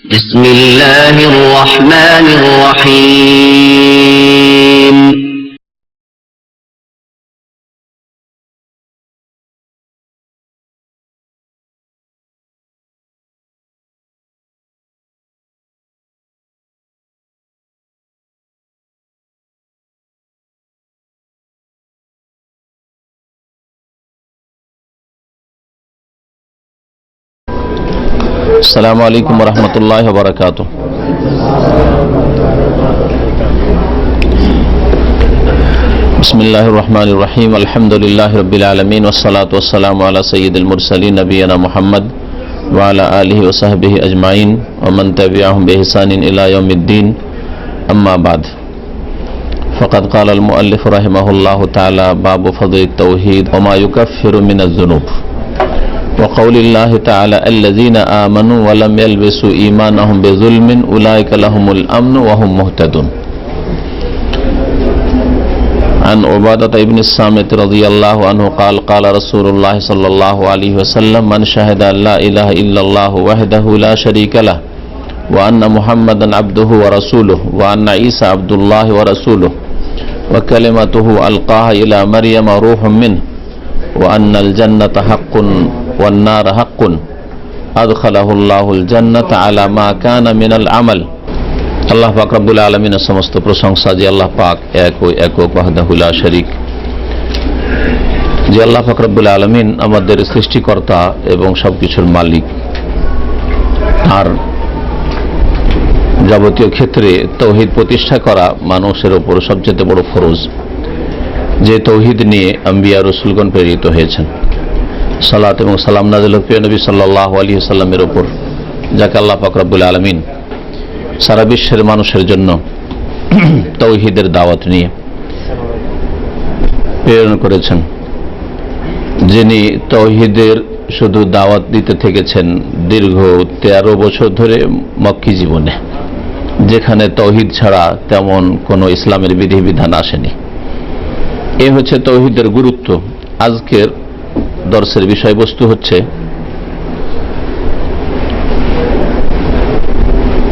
بسم الله الرحمن الرحيم السلام عليكم ورحمة الله وبركاته. بسم الله الرحمن الرحيم. الحمد لله رب العالمين والصلاة والسلام على سيد المرسلين نبينا محمد وعلى آله وصحبه أجمعين ومن تبعهم بإحسان إلى يوم الدين. أما بعد، فقد قال المؤلف رحمه الله تعالى: باب فضل التوحيد وما يكفر من الذنوب، وقول الله تعالى: الذين آمنوا ولم يلبسوا إيمانهم بظلم أولئك لهم الأمن وهم مهتدون. عن عبادة بن الصامت رضي الله عنه قال: قال رسول الله صلى الله عليه وسلم: من شهد أن لا إله إلا الله وحده لا شريك له وأن محمدا عبده ورسوله وأن عيسى عبد الله ورسوله وكلمته ألقاها إلى مريم روح منه وأن الجنة حق والنار حق أدخله الله الجنة على ما كان من العمل. আল্লাহ পাক রব্বুল আলামিনের সমস্ত প্রশংসা যে আল্লাহ পাক একক ওয়াহদাহু লা শারীক, যে আল্লাহ পাক রব্বুল আলামিন আমাদের সৃষ্টিকর্তা এবং সবকিছুর মালিক। আর যাবতীয় ক্ষেত্রে তৌহিদ প্রতিষ্ঠা করা মানুষের উপর সবচেয়ে বড় ফরজ, যে তৌহিদ নিয়ে আম্বিয়া রাসূলগণ প্রেরিত হয়েছেন। সালাত এবং সালাম নাযিল প্রিয় নবী সাল্লাল্লাহু আলাইহি ওয়াসাল্লামের উপর, যাকে আল্লাহ পাক রব্বুল আলামিন সারা বিশ্বের মানুষের জন্য তৌহিদের দাওয়াত নিয়ে প্রেরণ করেছেন, যিনি তৌহিদের শুধু দাওয়াত দিতে থেকেছেন দীর্ঘ 13 বছর ধরে মক্কি জীবনে, যেখানে তৌহিদ ছাড়া তেমন কোনো ইসলামের বিধিবিধান আসেনি। এ হচ্ছে তৌহিদের গুরুত্ব। আজকের দর্শের বিষয়বস্তু হচ্ছে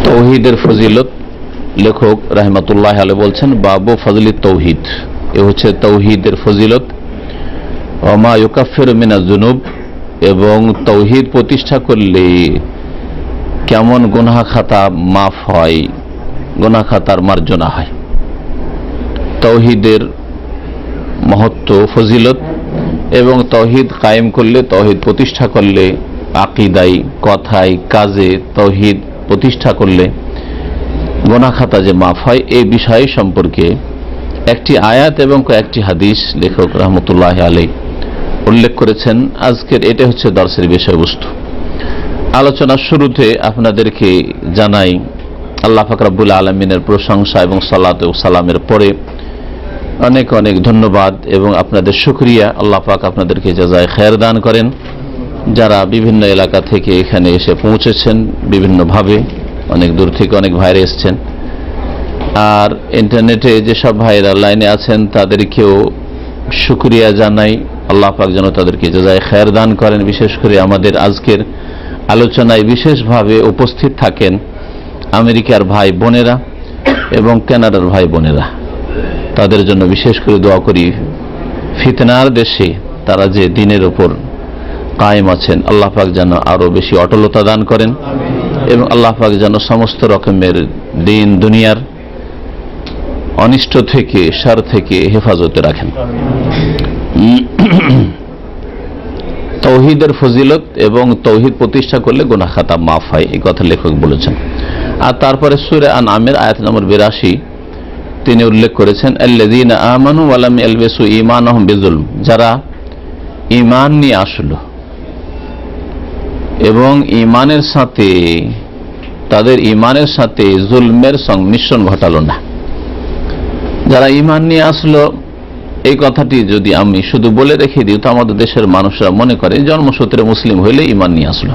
তৌহিদের ফজিলত। লেখক রাহমাতুল্লাহ আলাইহি বলছেন, বাবু ফজলি তৌহিদ। এ হচ্ছে তৌহিদের ফজিলত। ওমা ইউকাফিরু মিনাজ যুনুব, এবং তৌহিদ প্রতিষ্ঠা করলে কেমন গুনাহ খাতা মাফ হয়, গুনাহ খাতার মার্জনা হয়। তৌহিদের মহত্ব, ফজিলত, এবং তৌহিদ কায়েম করলে, তৌহিদ প্রতিষ্ঠা করলে, আকীদায়, কথায়, কাজে তৌহিদ প্রতিষ্ঠা করলে গুনাহ খাতা যে মাফ হয়, এই বিষয় সম্পর্কে একটি আয়াত এবং কয়েকটি হাদিস লেখক রাহমাতুল্লাহ আলাইহি উল্লেখ করেছেন। আজকের এটা হচ্ছে দর্শের বিষয়বস্তু। আলোচনার শুরুতে আপনাদেরকে জানাই আল্লাহ পাক রব্বুল আলামিনের প্রশংসা এবং সালাত ও সালামের পরে অনেক অনেক ধন্যবাদ এবং আপনাদের শুকরিয়া। আল্লাহ পাক আপনাদেরকে জাযায়ে খায়ের দান করেন। যারা বিভিন্ন এলাকা থেকে এখানে এসে পৌঁছেছেন বিভিন্নভাবে, অনেক দূর থেকে অনেক ভাইরা এসছেন, আর ইন্টারনেটে যেসব ভাইরা লাইনে আছেন তাদেরকেও শুকরিয়া জানাই। আল্লাহ পাক যেন তাদেরকে জাযায়ে খায়ের দান করেন। বিশেষ করে আমাদের আজকের আলোচনায় বিশেষভাবে উপস্থিত থাকেন আমেরিকার ভাই বোনেরা এবং কানাডার ভাই বোনেরা। তাদের জন্য বিশেষ করে দোয়া করি। ফিতনার দেশে তারা যে দিনের উপর কায়েম আছেন, আল্লাহ পাক যেন আরো বেশি অটলতা দান করেন এবং আল্লাহ পাক যেন সমস্ত রকমের দিন দুনিয়ার অনিষ্ট থেকে, শার থেকে হেফাজতে রাখেন। তৌহিদের ফজিলত এবং তৌহিদ প্রতিষ্ঠা করলে গুনাহ খাতা মাফ হয়, এই কথা লেখক বলেছেন। আর তারপরে সূরা আনআমের আয়াত নম্বর 82 তিনি উল্লেখ করেছেন, আল্লাযীনা আমানু ওয়া লাম ইয়ালবিসু ঈমানাহুম বিযুলম, যারা ঈমান নিয়ে আসলো এবং ঈমানের সাথে, তাদের ঈমানের সাথে জুলমের সংমিশ্রণ ঘটালো না। যারা ঈমান নিয়ে আসলো, এই কথাটি যদি আমি শুধু বলে রেখে দিই তো আমাদের দেশের মানুষরা মনে করে জন্মসূত্রে মুসলিম হইলে ঈমান নিয়ে আসলো,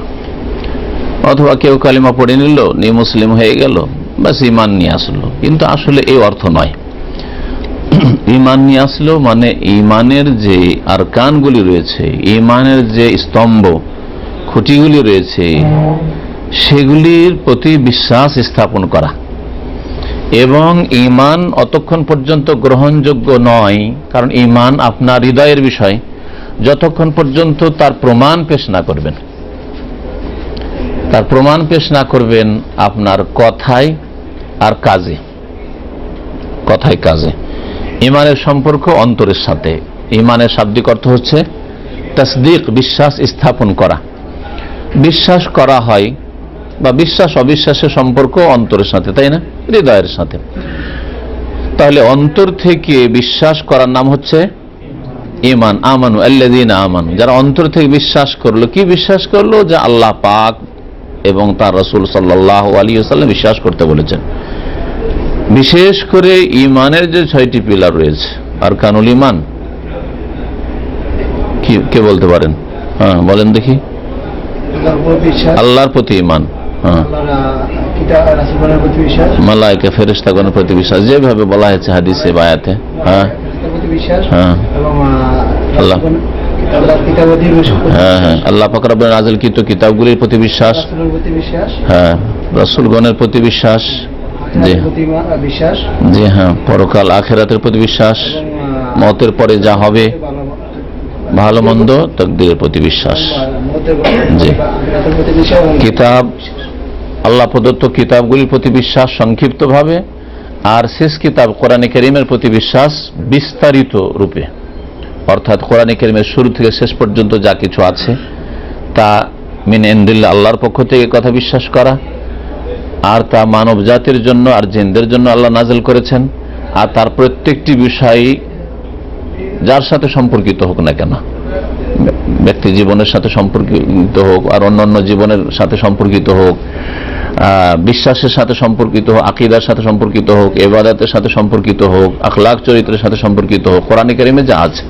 অথবা কেউ কালিমা পড়ে নিল, নিয়ে মুসলিম হয়ে গেল, বাস ঈমান নিয়ে আসলো। কিন্তু আসলে এই অর্থ নয়। ঈমান নিয়ে আসলো মানে ঈমানের যে আরকানগুলি রয়েছে, ঈমানের যে স্তম্ভ খুঁটিগুলি রয়েছে, সেগুলির প্রতি বিশ্বাস স্থাপন করা। এবং ঈমান অতক্ষণ পর্যন্ত গ্রহণযোগ্য নয়, কারণ ঈমান আপনার হৃদয়ের বিষয়, যতক্ষণ পর্যন্ত তার প্রমাণ পেশ না করবেন। তার প্রমাণ পেশ না করবেন আপনার কথায় আর কাজে। কথায় কাজে ঈমানের সম্পর্ক অন্তরের সাথে। ঈমানের শাব্দিক অর্থ হচ্ছে তাসদীক, বিশ্বাস স্থাপন করা। বিশ্বাস করা হয় বা বিশ্বাস অবিশ্বাসের সম্পর্ক অন্তরের সাথে, তাই না, হৃদয়ের সাথে। তাহলে অন্তর থেকে বিশ্বাস করার নাম হচ্ছে ঈমান। আমানু আল্লাযীনা আমানু, যারা অন্তর থেকে বিশ্বাস করলো। কি বিশ্বাস করলো? যে আল্লাহ পাক এবং তার রাসূল সাল্লাল্লাহু আলাইহি ওয়াসাল্লাম বিশ্বাস করতে বলেছেন। বিশেষ করে ঈমানের যে 6টি পিলার রয়েছে, আরকানুল ঈমান, কি কে বলতে পারেন? হ্যাঁ বলেন দেখি। আল্লাহর প্রতি ঈমান, মালায়েকা ফেরেশতাগণের প্রতি বিশ্বাস, যেভাবে বলা হয়েছে হাদিসে বা আয়াতে। হ্যাঁ হ্যাঁ আল্লাহ, হ্যাঁ হ্যাঁ আল্লাহ পাক রব্বুল নাযিলকৃত কিতাবগুলির প্রতি বিশ্বাস, হ্যাঁ রাসূলগণের প্রতি বিশ্বাস, জি হ্যাঁ পরকাল আখিরাতের প্রতি বিশ্বাস, মওতের পরে যা হবে ভালো মন্দ তাকদীরের প্রতি বিশ্বাস। জি, কিতাব, আল্লাহ প্রদত্ত কিতাবগুলির প্রতি বিশ্বাস সংক্ষিপ্তভাবে, আর শেষ কিতাব কোরআনে কারীমের প্রতি বিশ্বাস বিস্তারিত রূপে। অর্থাৎ কোরআনে কারীমের শুরু থেকে শেষ পর্যন্ত যা কিছু আছে তা মিন ইনদিল্লাহ, আল্লাহর পক্ষ থেকে কথা বিশ্বাস করা, আর তা মানব জাতির জন্য আর জিনদের জন্য আল্লাহ নাযিল করেছেন। আর তার প্রত্যেকটি বিষয় যার সাথে সম্পর্কিত হোক না কেন, ব্যক্তি জীবনের সাথে সম্পর্কিত হোক আর অন্যান্য জীবনের সাথে সম্পর্কিত হোক, বিশ্বাসের সাথে সম্পর্কিত হোক, আকীদার সাথে সম্পর্কিত হোক, ইবাদতের সাথে সম্পর্কিত হোক, আখলাক চরিত্রের সাথে সম্পর্কিত হোক, কোরআনে কারীমে যা আছে,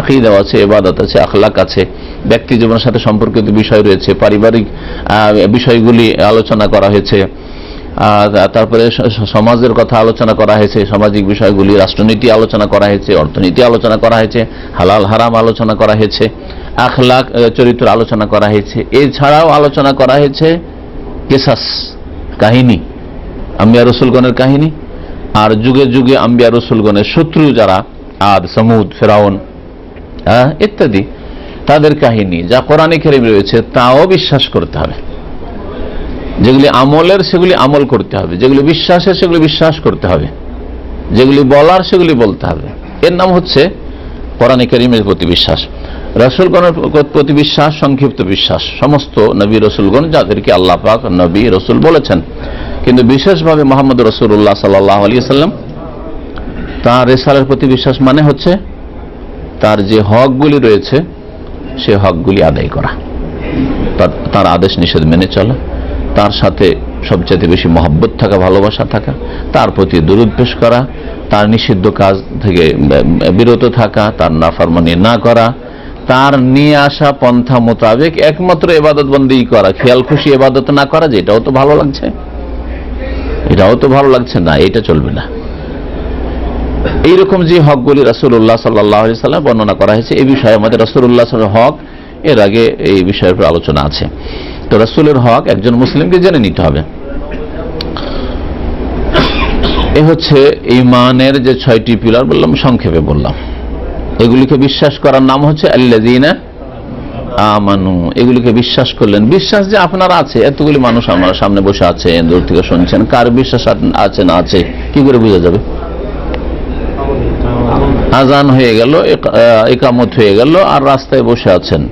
আকীদা আছে, ইবাদত আছে, আখলাক আছে, ব্যক্তি জীবনের সাথে সম্পর্কিত বিষয় রয়েছে, পারিবারিক বিষয়গুলি আলোচনা করা হয়েছে, তারপরে সমাজের কথা আলোচনা করা হয়েছে, সামাজিক বিষয়গুলি, রাষ্ট্রনীতি আলোচনা করা হয়েছে, অর্থনীতি আলোচনা করা হয়েছে, হালাল হারাম আলোচনা করা হয়েছে, আখলাক চরিত্র আলোচনা করা হয়েছে। এছাড়াও আলোচনা করা হয়েছে কিসাস, কাহিনী, আম্বিয়া রসুলগণের কাহিনী, আর যুগে যুগে আম্বিয়া রসুলগণের শত্রু যারা আদ, সমুদ, ফেরাউন ইত্যাদি, তাদের কাহিনী যা কোরআনে কারীমে রয়েছে তাও বিশ্বাস করতে হবে। যেগুলি আমলের সেগুলি আমল করতে হবে, যেগুলি বিশ্বাসের সেগুলি বিশ্বাস করতে হবে, যেগুলি বলার সেগুলি বলতে হবে। এর নাম হচ্ছে কোরআনে কারীমের প্রতি বিশ্বাস। রাসূলগণের প্রতি বিশ্বাস সংক্ষিপ্ত বিশ্বাস, সমস্ত নবী রসুলগণ যাদেরকে আল্লাহ পাক নবী রসুল বলেছেন, কিন্তু বিশেষভাবে মুহাম্মদ রাসূলুল্লাহ সাল্লাল্লাহু আলাইহি ওয়াসাল্লাম, তার রিসালার প্রতি বিশ্বাস মানে হচ্ছে তার যে হকগুলি রয়েছে সে হকগুলি আদায় করা, তার আদেশ নিষেধ মেনে চলা, তার সাথে সবচেয়ে বেশি মহব্বত থাকা, ভালোবাসা থাকা, তার প্রতি দরুদ পেশ করা, তার নিষিদ্ধ কাজ থেকে বিরত থাকা, তার নাফরমানি না করা, তার নিয়ে আসা পন্থা মোতাবেক একমাত্র ইবাদত বন্দেগী করা, খেয়াল খুশি ইবাদত না করা, যে এটাও তো ভালো লাগছে, এটাও তো ভালো লাগছে না, এটা চলবে না। এইরকম যে হকগুলি রাসূলুল্লাহ সাল্লাল্লাহু আলাইহি ওয়াসাল্লাম বর্ণনা করা হয়েছে, এই বিষয়ে আমাদের রাসূলুল্লাহ সাল্লাল্লাহু আলাইহি ওয়াসাল্লামের হক এর আগে এই বিষয়ের উপর আলোচনা আছে। তো রাসূলের হক একজন মুসলিমকে জেনে নিতে হবে। এ হচ্ছে ঈমানের যে 6টি পিলার বললাম, সংক্ষেপে বললাম। এগুলিকে বিশ্বাস করার নাম হচ্ছে আল্লাযীনা আমানু। এগুলিকে বিশ্বাস করলেন। বিশ্বাস যে আপনার আছে, এতগুলি মানুষ আমার সামনে বসে আছে, দূর থেকে শুনছেন, কার বিশ্বাস আছে না আছে কি করে বোঝা যাবে? আজান হয়ে গেল, ইকামত হয়ে গেল, আর রাস্তায় বসে আছেন,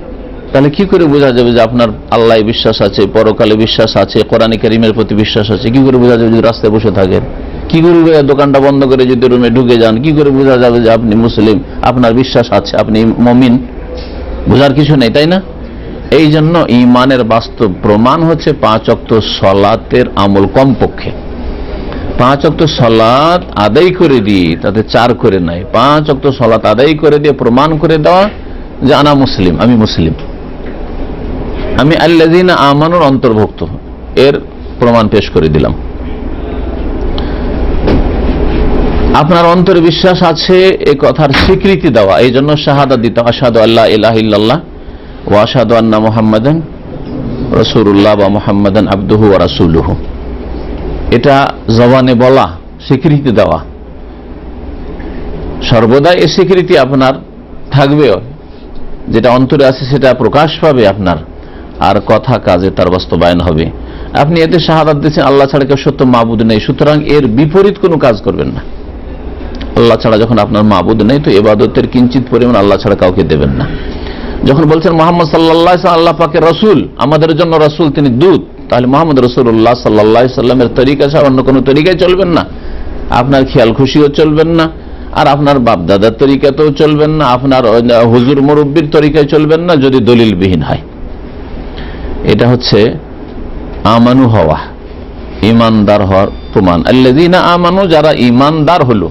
তাহলে কি করে বোঝা যাবে যে আপনার আল্লাহ বিশ্বাস আছে, পরকালে বিশ্বাস আছে, কোরআনে কারীমের প্রতি বিশ্বাস আছে? কি করে বোঝা যাবে যদি রাস্তায় বসে থাকেন? কি করে দোকানটা বন্ধ করে যদি রুমে ঢুকে যান, কি করে বোঝা যাবে যে আপনি মুসলিম, আপনার বিশ্বাস আছে, আপনি মুমিন? বোঝার কিছু নেই, তাই না? এই জন্য ঈমানের বাস্তব প্রমাণ হচ্ছে 5 ওয়াক্ত সালাতের আমল। কমপক্ষে 5 ওয়াক্ত সালাত আদায় করে দিয়ে, তাতে 4 করে নাই, 5 ওয়াক্ত সালাত আদায় করে দিয়ে প্রমাণ করে দেওয়া যে আনা মুসলিম, আমি মুসলিম, আমি আল্লাযীনা আমানুর অন্তর্ভুক্ত, এর প্রমাণ পেশ করে দিলাম। আপনার অন্তরে বিশ্বাস আছে এ কথার স্বীকৃতি দেওয়া, এই জন্য শাহাদাত দিতে, আশহাদু আল্লা ইলাহা ইল্লাল্লাহ ওয়া আশহাদু আন্না মুহাম্মাদান রাসূলুল্লাহ বা মুহাম্মাদান আবদুহু ওয়া রাসূলুহু, এটা জবানে বলা, স্বীকৃতি দেওয়া, সর্বদা এই স্বীকৃতি আপনার থাকবে, যেটা অন্তরে আছে সেটা প্রকাশ পাবে আপনার, আর কথা কাজে তার বাস্তবায়ন হবে। আপনি এতে শাহাদাত দিচ্ছেন আল্লাহ ছাড়া কেউ সত্য মাবুদ নেই, সুতরাং এর বিপরীত কোনো কাজ করবেন না। আল্লাহ ছাড়া যখন আপনার মাবুদ নেই, তো ইবাদতের কিঞ্চিত পরিমাণ আল্লাহ ছাড়া কাউকে দেবেন না। যখন বলছেন মুহাম্মদ সাল্লাল্লাহু আলাইহি ওয়াসাল্লাম আল্লাহ পাকের রাসূল, আমাদের জন্য রাসূল, তিনি দূত, তাহলে মুহাম্মদ রাসূলুল্লাহ সাল্লাল্লাহু আলাইহি ওয়াসাল্লামের তরিকা ছাড়া অন্য কোনো তরিকায় চলবেন না, আপনার খেয়াল খুশিও চলবেন না, আর আপনার বাপ দাদার তরিকাতেও চলবেন না, আপনার হুজুর মুরব্বির তরিকায় চলবেন না, যদি দলিলবিহীন হয়। এটা হচ্ছে আমানু হওয়া, ঈমানদার হওয়ার প্রমাণ। আল্লাযীনা আমানু, যারা ঈমানদার হলো,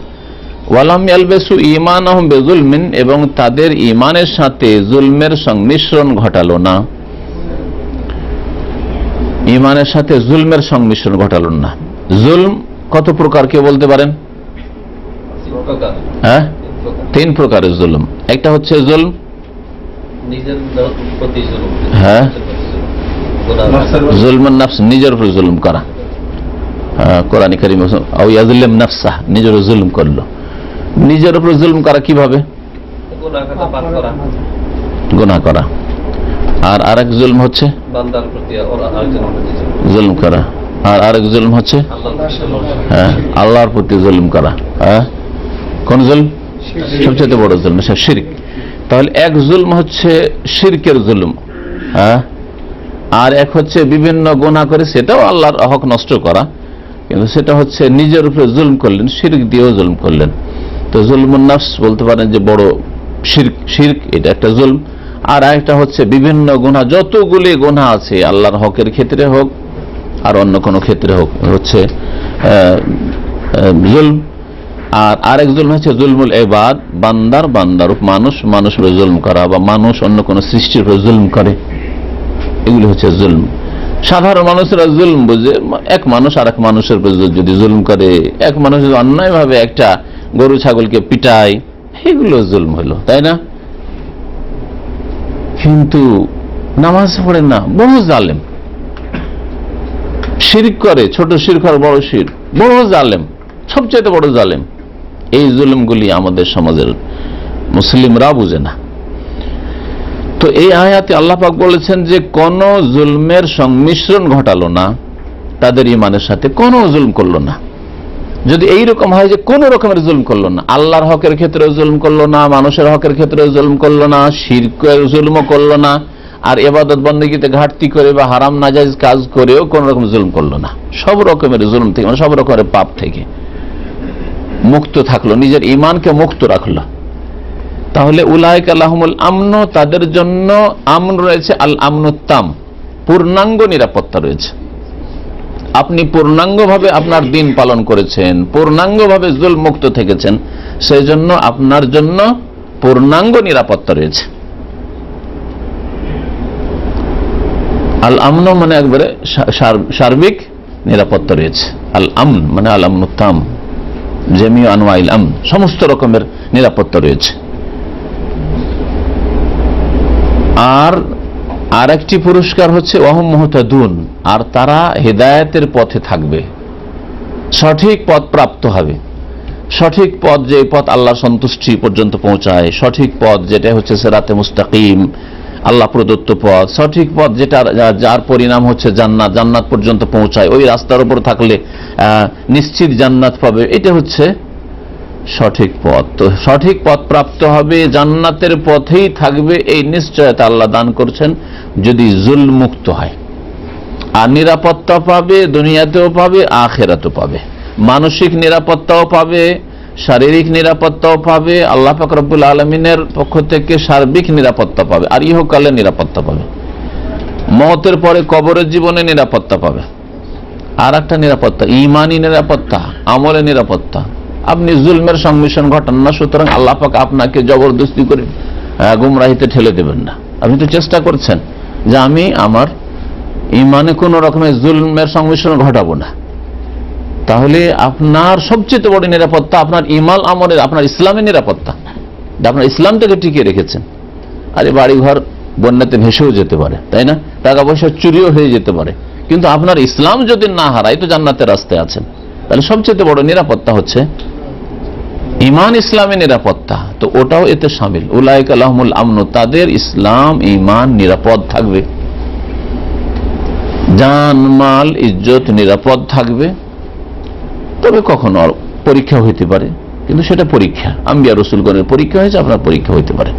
ওয়ালাম ইয়ালবিসু ঈমানাহুম বিযুলমিন, এবং তাদের ঈমানের সাথে জুলমের সংমিশ্রণ ঘটালো না, ঈমানের সাথে জুলমের সংমিশ্রণ ঘটালো না। জুলম কত প্রকার কে বলতে পারেন? হ্যাঁ, 3 প্রকারের জুলম। একটা হচ্ছে জুলম, হ্যাঁ, জুলমুন নফস, নিজের উপর জুলম করা। কোরআন কারীম আও ইয়াযলিম নাফসা, নিজের জুলম করলো। নিজের উপর জুলম করা কিভাবে? গুনাহ করা। আর আরেক জুলম হচ্ছে বান্দার প্রতি জুলম করা, আর আরেক জুলম হচ্ছে হ্যাঁ আল্লাহর প্রতি জুলম করা। হ্যাঁ, কোন জুলম? সবচেয়ে বড় জুলম শিরক। তাহলে এক জুলম হচ্ছে শিরকের জুলম, হ্যাঁ, আর এক হচ্ছে বিভিন্ন গুনাহ করে সেটাও আল্লাহর হক নষ্ট করা, কিন্তু সেটা হচ্ছে নিজের উপরে জুলম করলেন, শিরক দিয়েও জুলম করলেন। তো জুলমুন নফস বলতে পারেন যে বড় শিরক, এটা একটা জুলম। আর একটা হচ্ছে বিভিন্ন গুনাহ, যতগুলি গুনাহ আছে আল্লাহর হকের ক্ষেত্রে হোক আর অন্য কোনো ক্ষেত্রে হোক, হচ্ছে জুলম। আর আরেক জুলম হচ্ছে জুলমুল ইবাদ, বান্দার মানুষের উপর জুলম করা, বা মানুষ অন্য কোনো সৃষ্টির উপর জুলম করে, এগুলি হচ্ছে জুলম। সাধারণ মানুষেরা জুলম বুঝে, এক মানুষ আর এক মানুষের উপর যদি জুলম করে, এক মানুষ যদি অন্যায়ভাবে একটা গরু ছাগলকে পিটায়, এগুলো জুলম হলো, তাই না? কিন্তু নামাজ পড়ে না, বড় জালেম, শিরক করে, ছোট শিরক আর বড় শিরক, বড় জালেম, সবচেয়ে বড় জালেম। এই জুলুমগুলি আমাদের সমাজের মুসলিমরা বুঝে না। তো এই আয়াতে আল্লাহ পাক বলেছেন যে কোন জুলমের সংমিশ্রণ ঘটালো না, তাদের ঈমানের সাথে কোনো জুলম করলো না। যদি এইরকম হয় যে কোন রকমের জুলম করলো না, আল্লাহর হকের ক্ষেত্রেও জুলম করলো না, মানুষের হকের ক্ষেত্রেও জুলম করলো না, শিরকের জুলমও করলো না, আর ইবাদত বন্দেগীতে ঘাটতি করে বা হারাম নাজায়েজ কাজ করেও কোন রকম জুলম করলো না, সব রকমের জুলম থেকে, মানে সব রকমের পাপ থেকে মুক্ত থাকলো, নিজের ঈমানকে মুক্ত রাখলো, তাহলে উলাইকা লাহুমুল আমন, তাদের জন্য আমন রয়েছে, আল আমনুত্তাম, পূর্ণাঙ্গ নিরাপত্তা রয়েছে। আপনি পূর্ণাঙ্গভাবে আপনার দিন পালন করেছেন, পূর্ণাঙ্গভাবে জুলম মুক্ত থেকেছেন, সেই জন্য আপনার জন্য পূর্ণাঙ্গ নিরাপত্তা রয়েছে। আল আমন মানে একবারে সার্বিক নিরাপত্তা রয়েছে। আল আমন মানে আল আমনুত্তাম, জামিউ আনওয়াইল আমন, সমস্ত রকমের নিরাপত্তা রয়েছে। আর আরেকটি পুরস্কার হচ্ছে ওয়াহুম মুহতাদুন, আর তারা হেদায়েতের পথে থাকবে, সঠিক পথ প্রাপ্ত হবে। সঠিক পথ, যে পথ আল্লাহর সন্তুষ্টি পর্যন্ত পৌঁছায়, সঠিক পথ যেটা হচ্ছে সিরাতে মুস্তাকিম, আল্লাহ প্রদত্ত পথ, সঠিক পথ যেটা যার পরিণাম হচ্ছে জান্নাত, জান্নাত পর্যন্ত পৌঁছায়, ওই রাস্তার উপর থাকলে নিশ্চিত জান্নাত পাবে, এটা হচ্ছে সঠিক পথ। তো সঠিক পথ প্রাপ্ত হবে, জান্নাতের পথেই থাকবে, এই নিশ্চয়তা আল্লাহ দান করছেন যদি জুলম মুক্ত হয়। আর নিরাপত্তা পাবে, দুনিয়াতেও পাবে, আখিরাতেও পাবে, মানসিক নিরাপত্তাও পাবে, শারীরিক নিরাপত্তাও পাবে, আল্লাহ পাক রব্বুল আলামিনের পক্ষ থেকে সার্বিক নিরাপত্তা পাবে, আর ইহকালে নিরাপত্তা পাবে, মওতের পরে কবরের জীবনে নিরাপত্তা পাবে। আর একটা নিরাপত্তা, ঈমানি নিরাপত্তা, আমলের নিরাপত্তা। আপনি জুলমের সংমিশ্রণ ঘটান না, সুতরাং আল্লাহ পাক আপনাকে জবরদস্তি করে গুমরাহিতে ঠেলে দেবেন না। আপনি তো চেষ্টা করছেন যে আমি আমার ঈমানে কোন রকমের জুলমের সংমিশ্রণ ঘটাবো না, তাহলে আপনার সবচেয়ে বড় নিরাপত্তা আপনার ঈমান আমলের, আপনার ইসলামের নিরাপত্তা, আপনার ইসলামটাকে টিকিয়ে রেখেছেন। আরে বাড়িঘর বন্যাতে ভেসেও যেতে পারে, তাই না? টাকা পয়সা চুরিও হয়ে যেতে পারে, কিন্তু আপনার ইসলাম যদি না হারায় তো জান্নাতের রাস্তায় আছেন। তাহলে সবচেয়ে বড় নিরাপত্তা হচ্ছে ইমান, ইসলামী নিরাপত্তা, তো ওটাও এতে শামিল। উলাইকা লাহুমুল আমন, তাদের ইসলাম ইমান নিরাপদ থাকবে, জানমাল ইজ্জত নিরাপদ থাকবে। তবে কখনো পরীক্ষা হইতে পারে, কিন্তু সেটা পরীক্ষা, আম্বিয়া রাসূলগণের পরীক্ষা হয়েছে, আপনার পরীক্ষা হইতে পারে।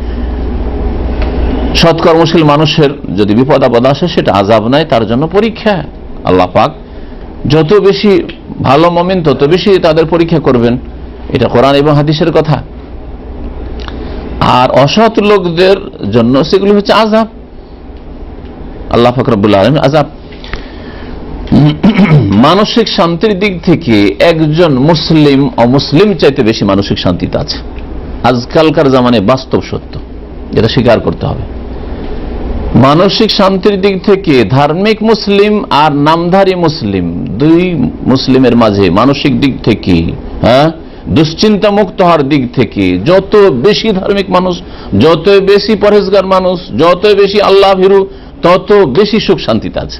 সৎকর্মশীল মানুষের যদি বিপদ আপদ আসে সেটা আযাব নাই, তার জন্য পরীক্ষা। আল্লাহ পাক যত বেশি ভালো মুমিন তত বেশি তাদের পরীক্ষা করবেন, এটা কোরআন এবং হাদিসের কথা। আর অসৎ লোকদের জন্য সেগুলো হচ্ছে আযাব। আল্লাহ পাক রব্বুল আলামিন আযাব। মানসিক শান্তির দিক থেকে একজন মুসলিম অমুসলিম চাইতে বেশি মানসিক শান্তিতে আছে, আজকালকার জামানে বাস্তব সত্য, এটা স্বীকার করতে হবে। মানসিক শান্তির দিক থেকে ধার্মিক মুসলিম আর নামধারী মুসলিম, দুই মুসলিমের মাঝে মানসিক দিক থেকে, দুশ্চিন্তা মুক্ত হওয়ার দিক থেকে যত বেশি ধার্মিক মানুষ, যত বেশি পরহেজগার মানুষ, যত বেশি আল্লাহ ভীরু, তত বেশি সুখ শান্তিতে আছে,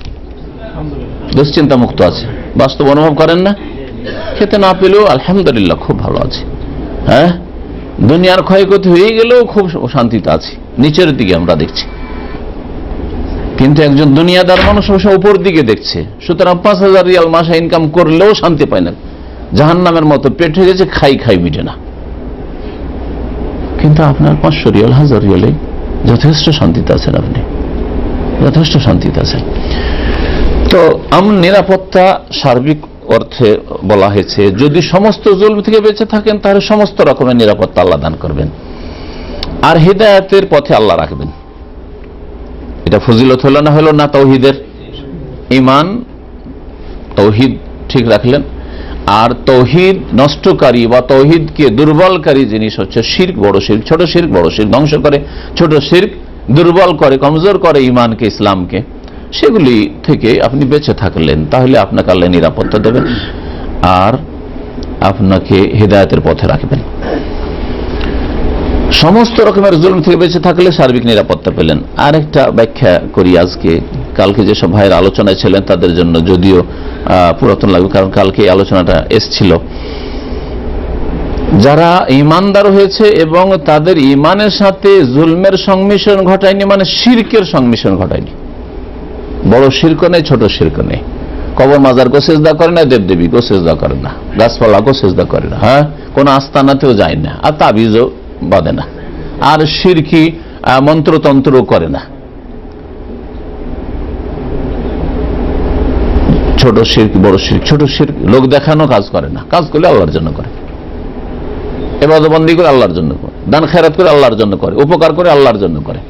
দুশ্চিন্তা মুক্ত আছে। বাস্তব অনুভব করেন না? খেতে না পেলেও আলহামদুলিল্লাহ খুব ভালো আছে, দুনিয়ার ক্ষয়ক্ষতি হয়ে গেলেও খুব শান্তিতে আছে, নিচের দিকে আমরা দেখছি। কিন্তু একজন দুনিয়াদার মানুষ অবশ্য উপর দিকে দেখছে, সুতরাং 5,000 রিয়াল মাসে ইনকাম করলেও শান্তি পায় না, জাহান্নামের মতো পেট হয়ে গেছে, খাই মিটে না। কিন্তু আপনার 500 রিয়াল 1000 রিয়ালে যথেষ্ট শান্তিতে আছেন, আপনি যথেষ্ট শান্তিতে আছেন। তো নিরাপত্তা সার্বিক অর্থে বলা হয়েছে, যদি সমস্ত জুলম থেকে বেঁচে থাকেন তাহলে সমস্ত রকমের নিরাপত্তা আল্লাহ দান করবেন, আর হিদায়াতের পথে আল্লাহ রাখবেন। এটা ফজিলত হলো না হলো না তাওহীদের? ঈমান তাওহীদ ঠিক রাখলেন, আর তাওহীদ নষ্টকারী বা তাওহীদকে দুর্বলকারী জিনিস হচ্ছে শিরক, বড় শিরক, ছোট শিরক, বড় শিরক ধ্বংস করে, ছোট শিরক দুর্বল করে, কমজোর করে ঈমানকে, ইসলামকে। সেগুলি থেকে আপনি বেঁচে থাকলেন, তাহলে আপনাকে আল্লাহ নিরাপত্তা দেবেন আর আপনাকে হিদায়াতের পথে রাখবেন। সমস্ত রকমের জুলম থেকে বেঁচে থাকলে সার্বিক নিরাপত্তা পেলেন। আরেকটা ব্যাখ্যা করি আজকে, কালকে যেসব ভাইয়ের আলোচনায় ছিলেন তাদের জন্য যদিও পুরাতন লাগবে, কারণ কালকে এই আলোচনাটা এসছিল। যারা ইমানদার হয়েছে এবং তাদের ইমানের সাথে জুলমের সংমিশ্রণ ঘটায়নি, মানে শিরকের সংমিশ্রণ ঘটায়নি, বড় শিরক নেই, ছোট শিরক নেই, কবর মাজার কো সেজদা করে না, দেবদেবী কো সেজদা করে না, গাছপালা কো সেজদা করে না, কোন আস্তানাতেও যায় না, আর তাবিজও বাঁধে না, আর শিরকি মন্ত্রতন্ত্র করে না। ছোট শিরক, বড় শিরক, ছোট শিরক লোক দেখানো কাজ করে না, কাজ করলে আল্লাহর জন্য করে, ইবাদত বন্দেগী করে আল্লাহর জন্য করে, দান খেরাত করে আল্লাহর জন্য করে, উপকার করে আল্লাহর জন্য করে।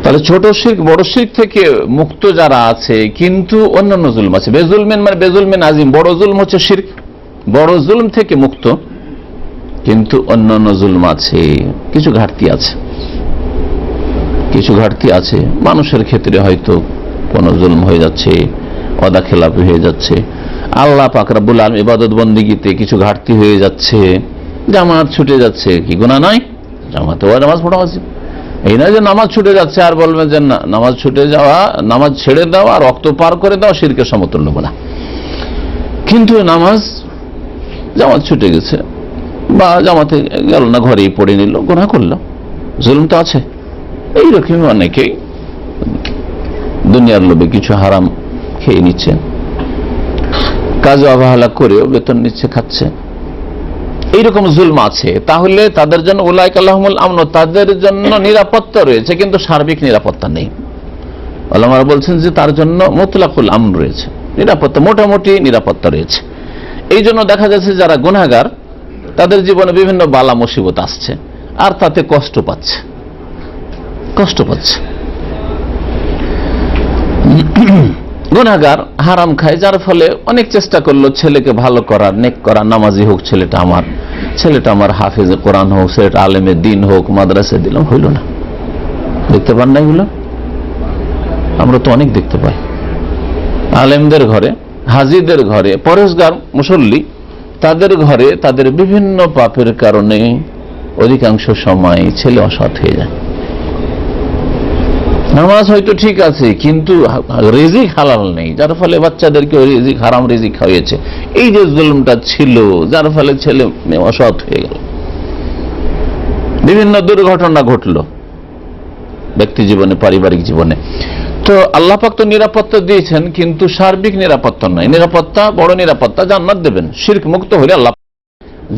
তাহলে ছোট শিরক বড় শিরক থেকে মুক্ত যারা আছে, কিন্তু অন্যান্য জুলম আছে, বেজুলমেন মানে বেজুলমেন আজিম, বড় জুলম হচ্ছে শিরক, বড় জুলম থেকে মুক্ত, কিন্তু অন্যান্য জুলম আছে, কিছু ঘাটতি আছে, কিছু ঘাটতি আছে। মানুষের ক্ষেত্রে হয়তো কোন জুলম হয়ে যাচ্ছে, ওয়াদা খেলাপি হয়ে যাচ্ছে, আল্লাহ পাক রব্বুল আলামিন ইবাদত বন্দেগীতে কিছু ঘাটতি হয়ে যাচ্ছে, জামাত ছুটে যাচ্ছে, কি গুনাহ নাই? জামাতে ওয়া নামাজ পড়া উচিত। এই না যে নামাজ ছুটে যাচ্ছে আর বলবেন যে না, নামাজ ছুটে যাওয়া, নামাজ ছেড়ে দেওয়া, রক্ত পার করে দেওয়া শিরকের সমতুল্য না। কিন্তু নামাজ, জামাত ছুটে গেছে বা জামাতে গেল না, ঘরেই পড়ে নিল, গুনাহ করলো, জুলম তো আছে। এইরকমই অনেকেই দুনিয়ার লোভে কিছু হারাম খেয়ে নিচ্ছে, কাজ অবহেলা করেও বেতন নিচ্ছে, খাচ্ছে, এইরকম জুলম আছে। তাহলে তাদের জন্য উলাইকা লাহুমুল আমন, তাদের জন্য নিরাপত্তা রয়েছে, কিন্তু সার্বিক নিরাপত্তা নেই। ওলামারা বলছেন যে তার জন্য মুতলাকুল আমন রয়েছে, নিরাপত্তা, মোটামুটি নিরাপত্তা রয়েছে। এই জন্য দেখা যাচ্ছে যারা গুনাহগার তাদের জীবনে বিভিন্ন বালা মুসিবত আসছে আর তাতে কষ্ট পাচ্ছে, গুনাহগার হারাম খায়, যার ফলে অনেক চেষ্টা করলো ছেলেকে ভালো করার, নেক করার, নামাজি হোক ছেলেটা আমার হাফেজে কোরআন হোক, ছেলেটা আলেমে দিন হোক, মাদ্রাসায় দিলাম, হইল না। দেখতে পান না এগুলো? আমরা তো অনেক দেখতে পাই আলেমদের ঘরে, হাজিদের ঘরে, পরেশগার মুসল্লি, তাদের ঘরে তাদের বিভিন্ন পাপের কারণে অধিকাংশ সময় ছেলে অসৎ হয়ে যায়, নামাজ হয়তো ঠিক আছে কিন্তু রিজিক হালাল নেই, যার ফলে বাচ্চাদেরকে রিজিক হারাম রিজিক খাওয়িয়েছে। এই যে জুলুমটা ছিল, যার ফলে ছেলে মেয়ে অসৎ হয়ে গেল, বিভিন্ন দুর্ঘটনা ঘটলো ব্যক্তি জীবনে, পারিবারিক জীবনে। তো আল্লাহ পাক তো নিরাপত্তা দিয়েছেন, কিন্তু সার্বিক নিরাপত্তা নয়। নিরাপত্তা, বড় নিরাপত্তা, জান্নাত দেবেন। শিরক মুক্ত হলে আল্লাহ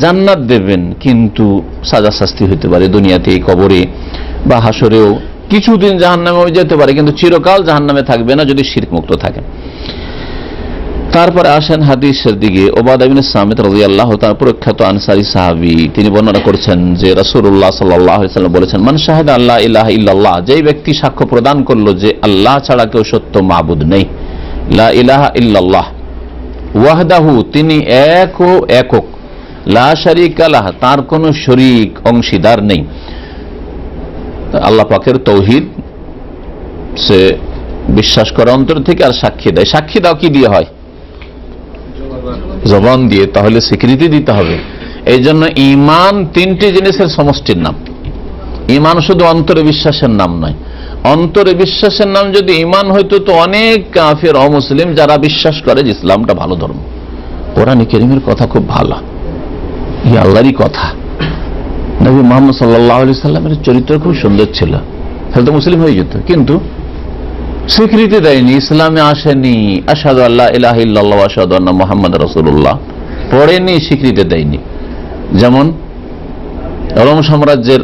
জান্নাত দেবেন, কিন্তু সাজা শাস্তি হতে পারে দুনিয়াতে, কবরে বা হাসরেও। কিছুদিন জাহান্নামে যেতে পারে, কিন্তু চিরকাল জাহান্নামে থাকবে না যদি শিরক মুক্ত থাকে। তারপরে আসেন হাদিসের দিকে। উবাদা ইবনে সামিত রাদিয়াল্লাহু তাআলা প্রখ্যাত আনসারী সাহাবী, তিনি বর্ণনা করেছেন যে রাসূলুল্লাহ সাল্লাল্লাহু আলাইহি ওয়াসাল্লাম বলেছেন, মান শাহাদা আল্লা ইলাহা ইল্লাল্লাহ, যেই ব্যক্তি সাক্ষ্য প্রদান করলো যে আল্লাহ ছাড়া কেউ সত্য মাবুদ নেই, লা ইলাহা ইল্লাল্লাহ ওয়াহদাহু, তিনি এক ও একক, লা শারীকা লাহ, তার কোনো শরীক অংশীদার নেই। আল্লাহ পাকের তাওহীদ সে বিশ্বাস করে অন্তর থেকে, আর সাক্ষী দেয়। সাক্ষী দাও কি দিয়ে হয়? জবান দিয়ে। তাহলে স্বীকৃতি দিতে হবে। এই জন্য ঈমান তিনটি জিনিসের সমষ্টির নাম। ঈমান শুধু অন্তরে বিশ্বাসের নাম নয়। অন্তরে বিশ্বাসের নাম যদি ঈমান হইতো, তো অনেক কাফের অমুসলিম যারা বিশ্বাস করে যে ইসলামটা ভালো ধর্ম, কোরআনে কারীমের কথা খুব ভালো, এই আল্লাহরই কথা, নবী মুহাম্মদ সাল্লাল্লাহু আলাইহি সাল্লামের চরিত্র খুব সুন্দর ছিল, তাহলে তো মুসলিম হয়ে যেত। কিন্তু স্বীকৃতি দেয়নি, ইসলামে আসেনি, আশহাদু আল্লা ইলাহা ইল্লাল্লাহ ওয়া আশহাদু আন্না মুহাম্মাদার রাসূলুল্লাহ পড়েনি, স্বীকৃতি দেয়নি। যেমন রোম সাম্রাজ্যের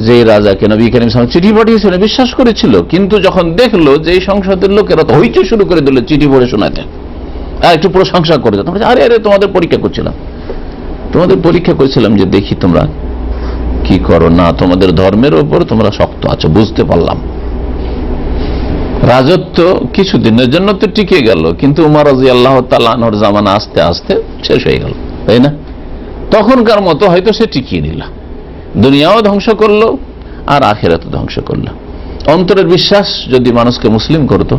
যে রাজাকে নবী করিম সাল্লাল্লাহু আলাইহি ওয়াসাল্লাম চিঠি পাঠিয়েছিলেন, বিশ্বাস করেছিল, কিন্তু যখন দেখলো যে এই সংসদের লোকেরা তো হইচই শুরু করে দিল চিঠি পড়ে শোনাতে, আর একটু প্রশংসা করে দিল, আরে আরে তোমাদের পরীক্ষা করছিলাম যে দেখি তোমরা কি করো না, তোমাদের ধর্মের উপর তোমরা শক্ত আছো, বুঝতে পারলাম। রাজত্ব কিছুদিনের জন্য তো টিকে গেল, কিন্তু উমর রাদিয়াল্লাহু তাআলা আনহুর জামানা আস্তে আস্তে শেষ হয়ে গেল, তাই না? তখনকার মতো হয়তো সে টিকিয়ে দিল, দুনিয়াও ধ্বংস করলো আর আখিরাতও ধ্বংস করলো। অন্তরের বিশ্বাস যদি মানুষকে মুসলিম করতো,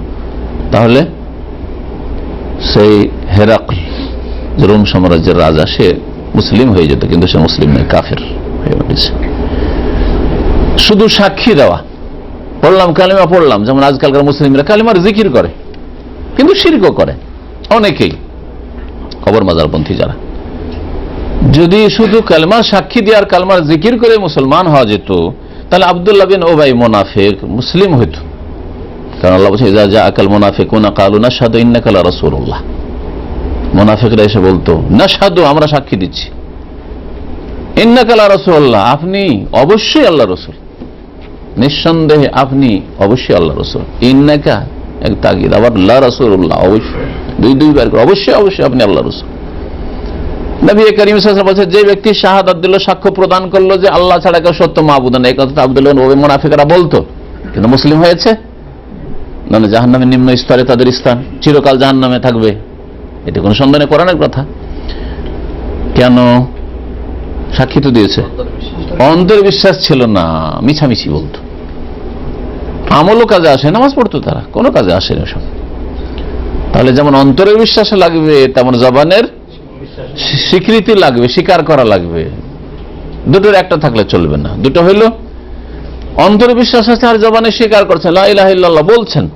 তাহলে সেই হেরাকল, রোম সাম্রাজ্যের রাজা, সে মুসলিম হয়ে যেত, কিন্তু সে মুসলিম নয়, কাফের হয়ে উঠেছে। শুধু সাক্ষী দেওয়া, পড়লাম কালিমা পড়লাম, যেমন আজকালকার মুসলিমরা কালিমার জিকির করে, কিন্তু শিরকও করে অনেকেই, কবর মাজারপন্থী যারা। যদি শুধু কালিমার সাক্ষী দিয়ে আর কালিমার জিকির করে মুসলমান হওয়া যেত, তাহলে আব্দুল্লাহ বিন উবাই মুনাফিক মুসলিম হইত। কারণ আল্লাহ বলছে, ইযা জাআকাল মুনাফিকুনা ক্বালু নাশহাদু ইন্নাকা লা রাসূলুল্লাহ, মুনাফিকরা এসে বলতো, নাশহাদু, আমরা সাক্ষী দিচ্ছি, ইন্নাকা লা রাসূলুল্লাহ, আপনি অবশ্যই আল্লাহর রাসূল, নিঃসন্দেহে আপনি অবশ্যই আল্লাহ রাসূল। ইন্নাকা এক তাগিদ, আবার লা রাসূলুল্লাহ, অবশ্যই, দুইবার করে, অবশ্যই অবশ্যই আপনি আল্লাহ রাসূল। নবী করিম সাল্লাল্লাহু আলাইহি ওয়াসাল্লাম বলেছেন, যে ব্যক্তি শাহাদাত দিল, সাক্ষ্য প্রদান করলো যে আল্লাহ ছাড়া কেউ সত্য মাবুদ নেই, এই কথা আব্দুল্লাহ বিন মুনাফিকরা বলতো, কিন্তু মুসলিম হয়েছে না, জাহান্নামের নিম্ন স্তরে তাদের স্থান, চিরকাল জাহান্নামে থাকবে, এটা কোনো সন্দেহ নেই, কোরআনের কথা। কেন? সাক্ষী তো দিয়েছে, অন্তর বিশ্বাস ছিল না, মিছামিছি বলতো, আমলও কাজে আসে, নামাজ পড়তো তারা, কোনো কাজে আসে না সব। তাহলে যেমন অন্তরের বিশ্বাস লাগবে, তেমন জবানের স্বীকৃতি লাগবে, স্বীকার করা লাগবে। দুটোর একটা থাকলে চলবে না। দুটো হইল অন্তরে বিশ্বাস আছে আর জবানে স্বীকার করছেন, লা ইলাহা ইল্লাল্লাহ বলছেন,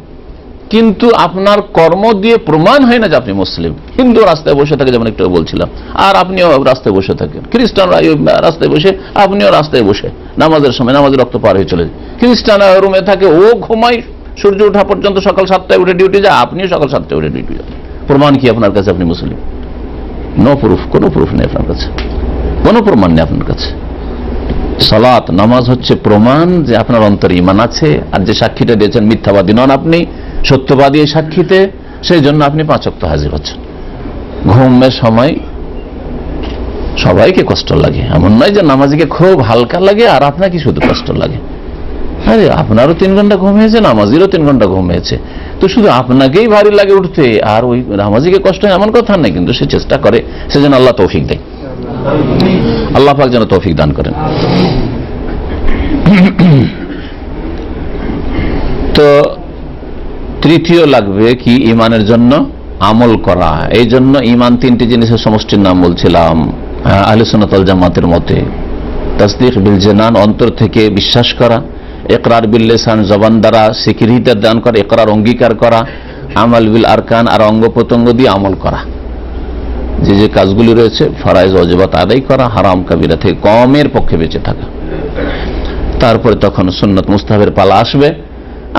কিন্তু আপনার কর্ম দিয়ে প্রমাণ হয় না যে আপনি মুসলিম। হিন্দু রাস্তায় বসে থাকে, যেমন একটু বলছিলাম, আর আপনিও রাস্তায় বসে থাকেন, খ্রিস্টানরা রাস্তায় বসে, আপনিও রাস্তায় বসে, নামাজের সময় নামাজের রক্ত পার হয়ে চলে যায়। খ্রিস্টান রুমে থাকে, ও ঘুমায় সূর্য ওঠা পর্যন্ত, সকাল 7টায় উঠে ডিউটি যায়, আপনিও সকাল 7টায় উঠে ডিউটি যান। প্রমাণ কি আপনার কাছে আপনি মুসলিম? নো প্রুফ, কোনো প্রুফ নেই আপনার কাছে, কোনো প্রমাণ নেই আপনার কাছে। সালাত, নামাজ হচ্ছে প্রমাণ যে আপনার অন্তরে ঈমান আছে, আর যে সাক্ষীটা দিয়েছেন মিথ্যাবাদী নন, আপনি সত্যবাদী এই সাক্ষীতে, সেই জন্য আপনি 5 ওয়াক্ত হাজির হচ্ছেন। ঘুমের সময় সবাইকে কষ্ট লাগে, এমন নয় যে নামাজিকে খুব হালকা লাগে আর আপনাকে শুধু কষ্ট লাগে। আরে আপনারও 3 ঘন্টা ঘুম হয়েছে, নামাজিরও 3 ঘন্টা ঘুম হয়েছে, তো শুধু আপনাকেই ভারী লাগে উঠতে, আর ওই নামাজিকে কষ্ট হয় এমন কথা নেই, কিন্তু সে চেষ্টা করে, সেজন্য আল্লাহ তৌফিক দেয়। আল্লাহ পাক যেন তৌফিক দান করেন। তো তৃতীয় লাগবে কি? ঈমানের জন্য আমল করা। এই জন্য ঈমান 3টি জিনিসের সমষ্টির নাম বলছিলাম আহলে সুন্নাত ওয়াল জামাতের মতে। তাসদীক বিল জানান, অন্তর থেকে বিশ্বাস করা, ইকরার বিল লিসান, জবান দ্বারা স্বীকৃতি দান করা, ইকরার অঙ্গীকার করা, আমাল বিল আরকান আর অঙ্গ প্রত্যঙ্গ দিয়ে আমল করা, যে যে কাজগুলি রয়েছে ফরাইজ ওয়াজিবাত আদায় করা, হারাম কাবিরা থেকে কমের পক্ষে বেঁচে থাকা। তারপরে তখন সুন্নত মুস্তাহাবের পালা আসবে,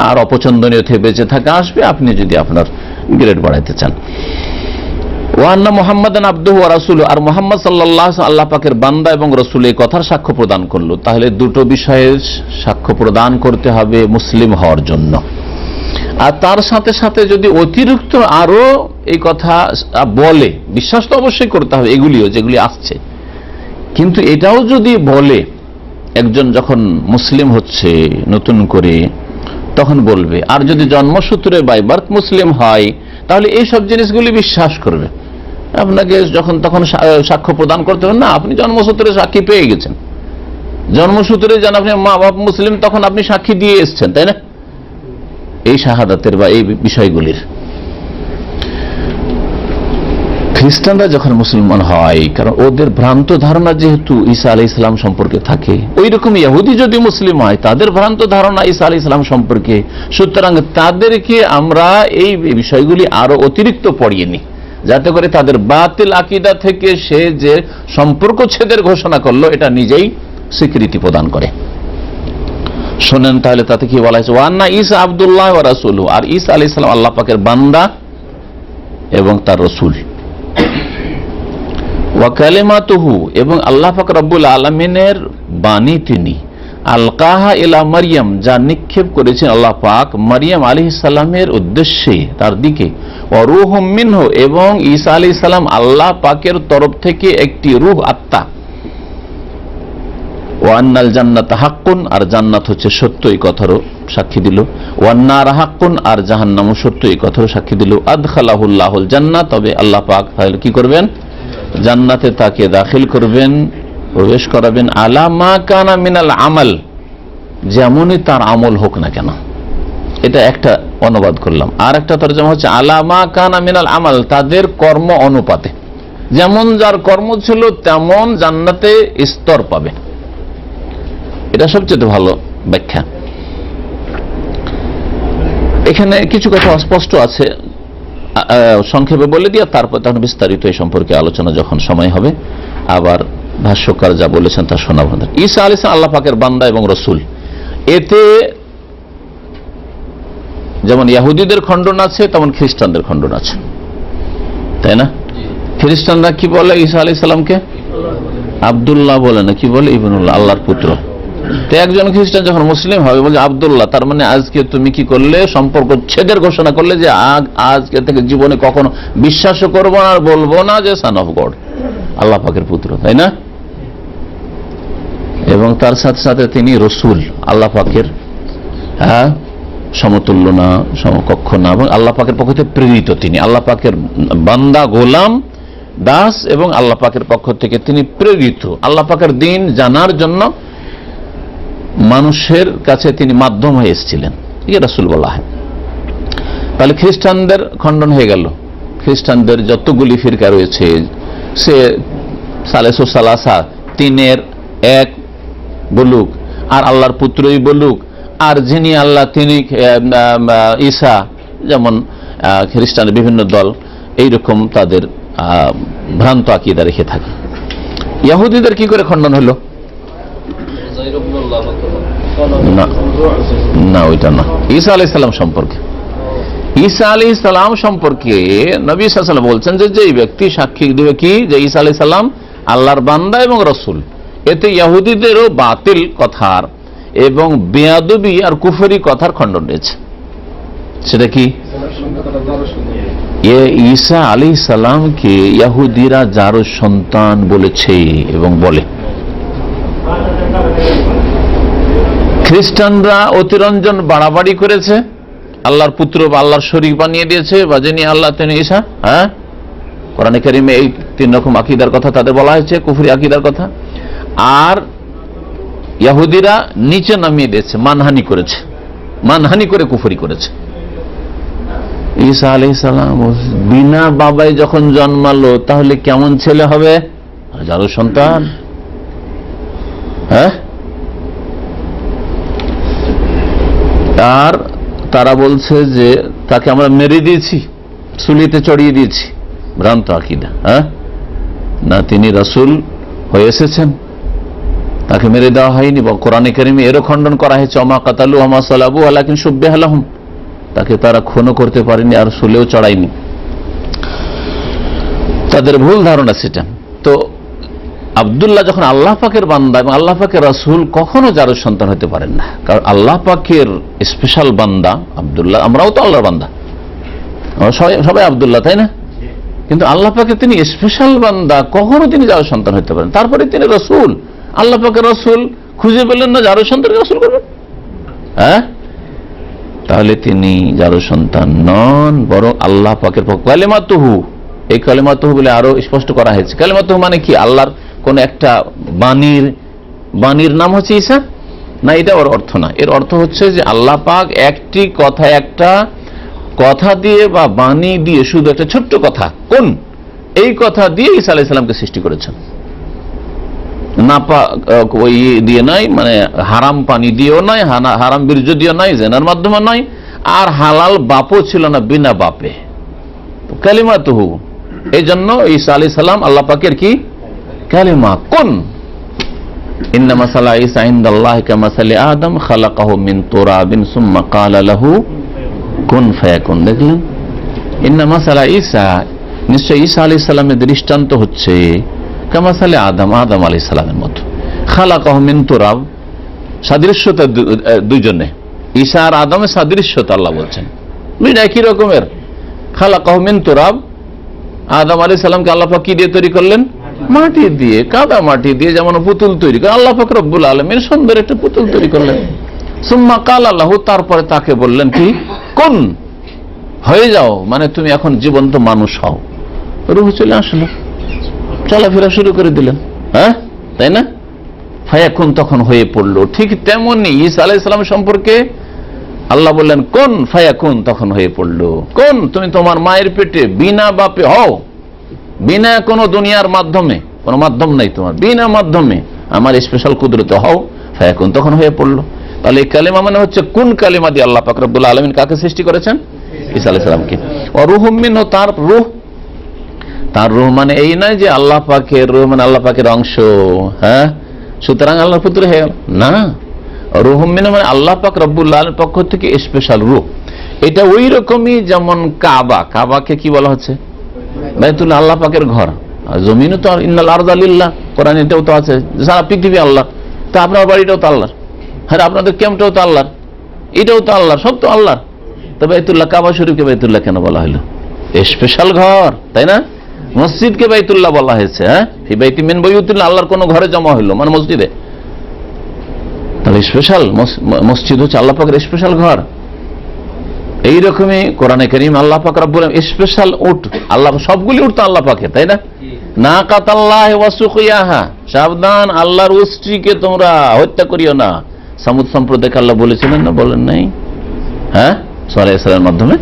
আর অপছন্দনীয় থেকে বেঁচে থাকা আসবে, আপনি যদি আপনার গ্রেড বাড়াইতে চান। ওয়ান্না মুহাম্মাদান আবদুহু ওয়া রাসূলুহু, আর মুহাম্মদ সাল্লাল্লাহু আলাইহি ওয়াসাল্লাম আল্লাহ পাকের বান্দা এবং রাসূল, এই কথার সাক্ষ্য প্রদান করলো। তাহলে দুটো বিষয়ে সাক্ষ্য প্রদান করতে হবে মুসলিম হওয়ার জন্য। আর তার সাথে সাথে যদি অতিরিক্ত আরো এই কথা বলে, বিশ্বাস তো অবশ্যই করতে হবে এগুলিও যেগুলি আসছে, কিন্তু এটাও যদি বলে, একজন যখন মুসলিম হচ্ছে নতুন করে তখন বলবে, আর যদি জন্মসূত্রে বাই বার্থ মুসলিম হয় তাহলে এই সব জিনিসগুলি বিশ্বাস করবে। আপনাকে যখন তখন সাক্ষ্য প্রদান করতে হবে না, আপনি জন্মসূত্রে সাক্ষী পেয়ে গেছেন, জন্মসূত্রে যেন আপনি মা বাপ মুসলিম, তখন আপনি সাক্ষী দিয়ে এসছেন, তাই না? এই শাহাদাতের বা এই বিষয়গুলির। খ্রিস্টানরা যখন মুসলমান হয়, কারণ ওদের ভ্রান্ত ধারণা যেহেতু ঈসা আলাইহিস সালাম সম্পর্কে থাকে, ওই রকম ইহুদি যদি মুসলিম হয় তাদের ভ্রান্ত ধারণা ঈসা আলাইহিস সালাম সম্পর্কে, সুতরাং তাদেরকে আমরা এই বিষয়গুলি আরো অতিরিক্ত পড়িয়ে নিই, যাতে করে তাদের বাতিল আকীদা থেকে সে যে সম্পর্ক ছেদের ঘোষণা করলো এটা নিজেই স্বীকৃতি প্রদান করে। শোনেন তাহলে তাতে কি বলা হয়েছে, ওয়ান্না ঈসা আব্দুল্লাহ ওয়া রাসূলুহু, আর ঈসা আলাইহিস সালাম আল্লাহ পাকের বান্দা এবং তার রাসূল। ওয়া কালিমাতুহু, এবং আল্লাহ পাক রব্বুল আলামিনের বাণী তিনি। আলকাহা ইলা মারইয়াম, যা নিক্ষেপ করেছেন আল্লাহ পাক মারইয়াম আলাইহিস সালামের উদ্দেশ্যে, তার দিকে। ওয়া রূহুম মিনহু, এবং ঈসা আলাইহিস সালাম আল্লাহ পাকের তরফ থেকে একটি রূহ, আত্মা। ওয়ান্নাল জান্নাত হাক্কুন, আর জান্নাত হচ্ছে সত্য, এই কথারও সাক্ষী দিল। ওয়ান্নার হাক্কুন, আর জাহান্নামও সত্য, এই কথারও সাক্ষী দিল। আদখালাহুল্লাহুল জান্নাত, তবে আল্লাহ পাক তাহলে কি করবেন, জান্নাতে তাকে দাখিল করবেন, প্রবেশ করাবেন। আলা মা কানা মিনাল আমাল, যেমনই তার আমল হোক না কেন। এটা একটা অনুবাদ করলাম। আর একটা তরজমা হচ্ছে আলা মা কানা মিনাল আমাল, তাদের কর্ম অনুপাতে, যেমন যার কর্ম ছিল তেমন জান্নাতে স্তর পাবে। এটা সবচেয়ে ভালো ব্যাখ্যা। এখানে কিছু কথা অস্পষ্ট আছে, সংক্ষেপে বলে দিয়ে তারপর তখন বিস্তারিত এই সম্পর্কে আলোচনা যখন সময় হবে, আবার ভাষ্যকার যা বলেছেন তা শোনাবো। ঈসা আলাইহিস সালাম আল্লাহ পাকের বান্দা এবং রাসূল, এতে যেমন ইহুদিদের খণ্ডন আছে তেমন খ্রিস্টানদের খণ্ডন আছে, তাই না? খ্রিস্টানরা কি বলে ঈসা আলাইহিস সালামকে? আব্দুল্লাহ বলে না, কি বলে? ইবনুল্লাহ, আল্লাহর পুত্র। তো একজন খ্রিস্টান যখন মুসলিম হবে বলছে আব্দুল্লাহ, তার মানে আজকে তুমি কি করলে, সম্পর্ক ছেদের ঘোষণা করলে, যে আজকে থেকে জীবনে কখনো বিশ্বাসও করবো না আর বলবো না যে সান অফ গড, আল্লাহ পাকের পুত্র, তাই না? এবং তার সাথে সাথে তিনি রসুল, আল্লাহ পাকের সমতুল্য না, সমকক্ষ না, এবং আল্লাহ পাকের পক্ষ থেকে প্রেরিত তিনি, আল্লাহ পাকের বান্দা, গোলাম, দাস, এবং আল্লাহ পাকের পক্ষ থেকে তিনি প্রেরিত। আল্লাহ পাকের দ্বীন জানার জন্য মানুষের কাছে তিনি মাধ্যম হয়ে এসেছিলেন, এটা রাসূল বলা হয়। তাহলে খ্রিস্টানদের খণ্ডন হয়ে গেল। খ্রিস্টানদের যতগুলি ফিরকা রয়েছে, সে সালেসু সালাসা, তিনের এক বলুক, আর আল্লাহর পুত্রই বলুক, আর যিনি আল্লাহ তিনি ঈসা, যেমন খ্রিস্টানের বিভিন্ন দল এইরকম তাদের ভ্রান্ত আকীদা রেখে থাকে। ইহুদিদের কি করে খণ্ডন হলো? না, ওইটা না। ঈসা আলাইহিস সালাম সম্পর্কে, ঈসা আলাইহিস সালাম সম্পর্কে নবী সাল্লাল্লাহু আলাইহি ওয়াসাল্লাম বলছেন যে যেই ব্যক্তি সাক্ষী দিবে কি যে ঈসা আলাইহিস সালাম আল্লাহর বান্দা এবং রাসূল, এতে ইহুদিদেরও বাতিল কথার এবং বেয়াদবি আর কুফরি কথার খণ্ডন রয়েছে। সেটা কি? ঈসা আলাইহিস সালামকে ইহুদিরা যার সন্তান বলেছে এবং বলে। খ্রিস্টানরা অতিরঞ্জন বাড়াবাড়ি করেছে, আল্লাহর পুত্র বা আল্লাহর শরীক বানিয়ে দিয়েছে, বা যিনি আল্লাহ তিনি ঈসা। কোরআনে কারিমে এই তিন রকম আকীদার কথা তাদের বলা হয়েছে, কুফরি আকীদার কথা। আর ইহুদিরা নিচে নামিয়ে দিয়েছে, মানহানি করেছে, মানহানি করে কুফরি করেছে। ঈসা আলাইহিস সালাম বিনা বাবায় যখন জন্মালো, তাহলে কেমন ছেলে হবে? যারও সন্তান। আর তারা বলছে যে তাকে আমরা মেরে দিয়েছি, সুলিতে চড়িয়ে দিয়েছি। ভ্রান্ত আকীদা। না, তিনি রাসূল হয়ে এসেছেন, তাকে মেরে দেওয়া হয়নি। বা কোরআনে কারিমে এরও খণ্ডন করা হয়েছে, ওমা কাতালু ওমা সালাবু ওয়ালাকিন শুব্বিহা লাহুম, তাকে তারা খুনও করতে পারেনি আর সুলেও চড়ায়নি। তাদের ভুল ধারণা সেটা। তো আব্দুল্লাহ যখন আল্লাহ পাকের বান্দা এবং আল্লাহ পাকের রাসূল, কখনো জারুর সন্তান হতে পারেন না, কারণ আল্লাহ পাকের স্পেশাল বান্দা আব্দুল্লাহ। আমরাও তো আল্লাহর বান্দা, সবাই আব্দুল্লাহ, তাই না? কিন্তু আল্লাহ পাকের তিনি স্পেশাল বান্দা, কখনো তিনি জারুর সন্তান হতে পারেন। তারপরে তিনি রাসূল, আল্লাহ পাকের রাসূল খুঁজে পেলেন না, জারুর সন্তানকে রাসূল করবেন? তাহলে তিনি জারুর সন্তান নন, বরং আল্লাহ পাকের কালিমাতুহু। এই কালিমাতুহু বলে আরো স্পষ্ট করা হয়েছে। কালিমাতুহু মানে কি? আল্লাহর কোন একটা বাণীর নাম হচ্ছে ঈসা? না, এটা ওর অর্থ না। এর অর্থ হচ্ছে যে আল্লাহ পাক একটি কথা, একটা কথা দিয়ে বা বাণী দিয়ে, শুধু একটা ছোট্ট কথা, কোন, এই কথা দিয়ে ঈসা আলাইহিস সালামকে সৃষ্টি করেছেন। না ওই দিয়ে নয়, মানে হারাম পানি দিয়েও নয়, হারাম বীর্য দিয়ে নয়, জেনার মাধ্যমে নয়, আর হালাল বাপও ছিল না, বিনা বাপে। কালিমাতুহু, এই জন্য ঈসা আলাইহিস সালাম আল্লাহ পাকের কি কালিমা, কোন। ইন্না মাসালা ঈসা ইনদাল্লাহি কামাসালি আদম খালাকাহু মিন তুরাবিন সুম্মা ক্বালা লাহু কুন ফায়াকুন। দেখলেন, ইন্না মাসালা ঈসা, নিশ্চয় ঈসা আলাইহিস সালামের দৃষ্টান্ত হচ্ছে কামাসালি আদম, আদম আলাইহিস সালামের মতো। খালাকাহু মিন তুরাব, সাদৃশ্যতা দুইজনে, ঈসা আর আদমের সাদৃশ্যতা আল্লাহ বলছেন, দুইটা একই রকমের। খালাকাহু মিন তুরাব, আদম আলাইহিস সালামকে আল্লাহ পাক কি দিয়ে তৈরি করলেন? মাটি দিয়ে, কাদা মাটি দিয়ে, যেমন পুতুল তৈরি করে আল্লাহ পাক রব্বুল আলামিন সুন্দর একটা পুতুল তৈরি করলেন। সুম্মা ক্বালা লাহু, তারপরে তাকে বললেন কি, কুন, হয়ে যাও, মানে তুমি এখন জীবন্ত মানুষ হও। রূহ চলে আসলো, চলাফেরা শুরু করে দিলেন, তাই না? ফায়াকুন, তখন হয়ে পড়লো। ঠিক তেমনি ঈসা আলাইহিস সালাম সম্পর্কে আল্লাহ বললেন কোন ফায়াকুন, তখন হয়ে পড়লো। কোন, তুমি তোমার মায়ের পেটে বিনা বাপে হও, বিনা কোনো দুনিয়ার মাধ্যমে, কোনো মাধ্যম নাই তোমার, বিনা মাধ্যমে আমার স্পেশাল কুদরতে হও, ফায়াকুন, তখন হয়ে পড়লো। তাহলে এই কালিমা মানে হচ্ছে কোন কালিমা দিয়ে আল্লাহ পাক রব্বুল আলামিন কাকে সৃষ্টি করেছেন? ঈসা আলাইহিস সালামকে। ওয়া রূহুম মিনহু, তার রূহ। তার রূহ মানে এই নয় যে আল্লাহ পাকের রূহ মানে আল্লাহ পাকের অংশ, সুতরাং আল্লাহর পুত্র হয়ে গেল, না। রূহুম মিনহু মানে আল্লাহ পাক রব্বুল আলামিনের পক্ষ থেকে স্পেশাল রূহ। এটা ওই রকমই যেমন কাবা, কাবাকে কি বলা হচ্ছে? বাইতুল্লাহ, আল্লাহ পাকের ঘর। জমিনও তো ইন্নাল আরদা লিল্লাহ, কোরআন এটাও তো আছে, সারা পৃথিবী আল্লাহ। তা আপনার বাড়িটাও তো আল্লাহর, হ্যাঁ, আপনাদের ক্যাম্পটাও তো আল্লাহর, এটাও তো আল্লাহর, সব তো আল্লাহর। তো বাইতুল্লাহ, কাবা শরীফকে বাইতুল্লাহ কেন বলা হলো? স্পেশাল ঘর, তাই না? মসজিদকে বাইতুল্লাহ বলা হয়েছে, ফি বাইতি মিন বুয়ুতিল্লাহ, আল্লাহর কোন ঘরে জমা হইলো, মানে মসজিদে। তাহলে স্পেশাল মসজিদ হচ্ছে আল্লাহ পাকের স্পেশাল ঘর। এইরকমই কোরআনে কারীম আল্লাহ পাক রব্বুল আলামিন স্পেশাল উট, আল্লাহ সবগুলি উট তো আল্লাহ পাকের, তাই না? নাকাতাল্লাহি ওয়া সুকিয়াহা, সাবধান, আল্লাহর উষ্ট্রিকে তোমরা হত্যা করিও না। সামুদ সম্প্রদায়কে আল্লাহ বলেছিলেন না, বলেন নাই? সূরা ইসরার মাধ্যমে।